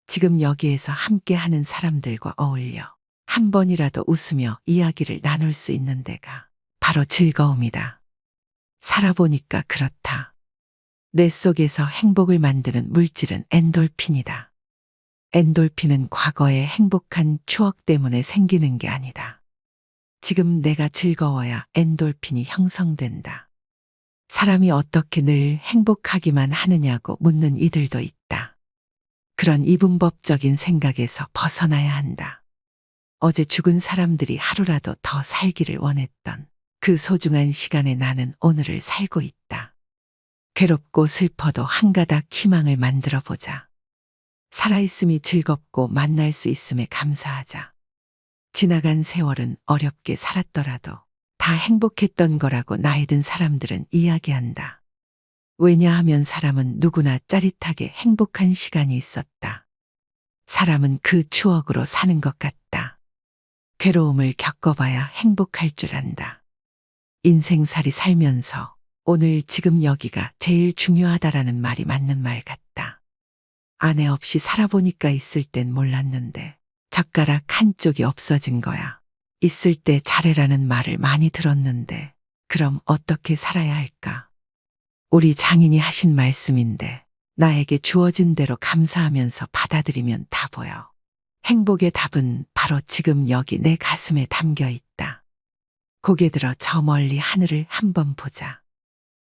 지금 여기에서 함께하는 사람들과 어울려 한 번이라도 웃으며 이야기를 나눌 수 있는 데가 바로 즐거움이다. 살아보니까 그렇다. 뇌 속에서 행복을 만드는 물질은 엔돌핀이다. 엔돌핀은 과거의 행복한 추억 때문에 생기는 게 아니다. 지금 내가 즐거워야 엔돌핀이 형성된다. 사람이 어떻게 늘 행복하기만 하느냐고 묻는 이들도 있다. 그런 이분법적인 생각에서 벗어나야 한다. 어제 죽은 사람들이 하루라도 더 살기를 원했던 그 소중한 시간에 나는 오늘을 살고 있다. 괴롭고 슬퍼도 한 가닥 희망을 만들어 보자. 살아있음이 즐겁고 만날 수 있음에 감사하자. 지나간 세월은 어렵게 살았더라도 다 행복했던 거라고 나이 든 사람들은 이야기한다. 왜냐하면 사람은 누구나 짜릿하게 행복한 시간이 있었다. 사람은 그 추억으로 사는 것 같다. 괴로움을 겪어봐야 행복할 줄 안다. 인생살이 살면서 오늘 지금 여기가 제일 중요하다라는 말이 맞는 말 같다. 아내 없이 살아보니까 있을 땐 몰랐는데 젓가락 한쪽이 없어진 거야. 있을 때 잘해라는 말을 많이 들었는데 그럼 어떻게 살아야 할까? 우리 장인이 하신 말씀인데 나에게 주어진 대로 감사하면서 받아들이면 다 보여. 행복의 답은 바로 지금 여기 내 가슴에 담겨 있다. 고개 들어 저 멀리 하늘을 한번 보자.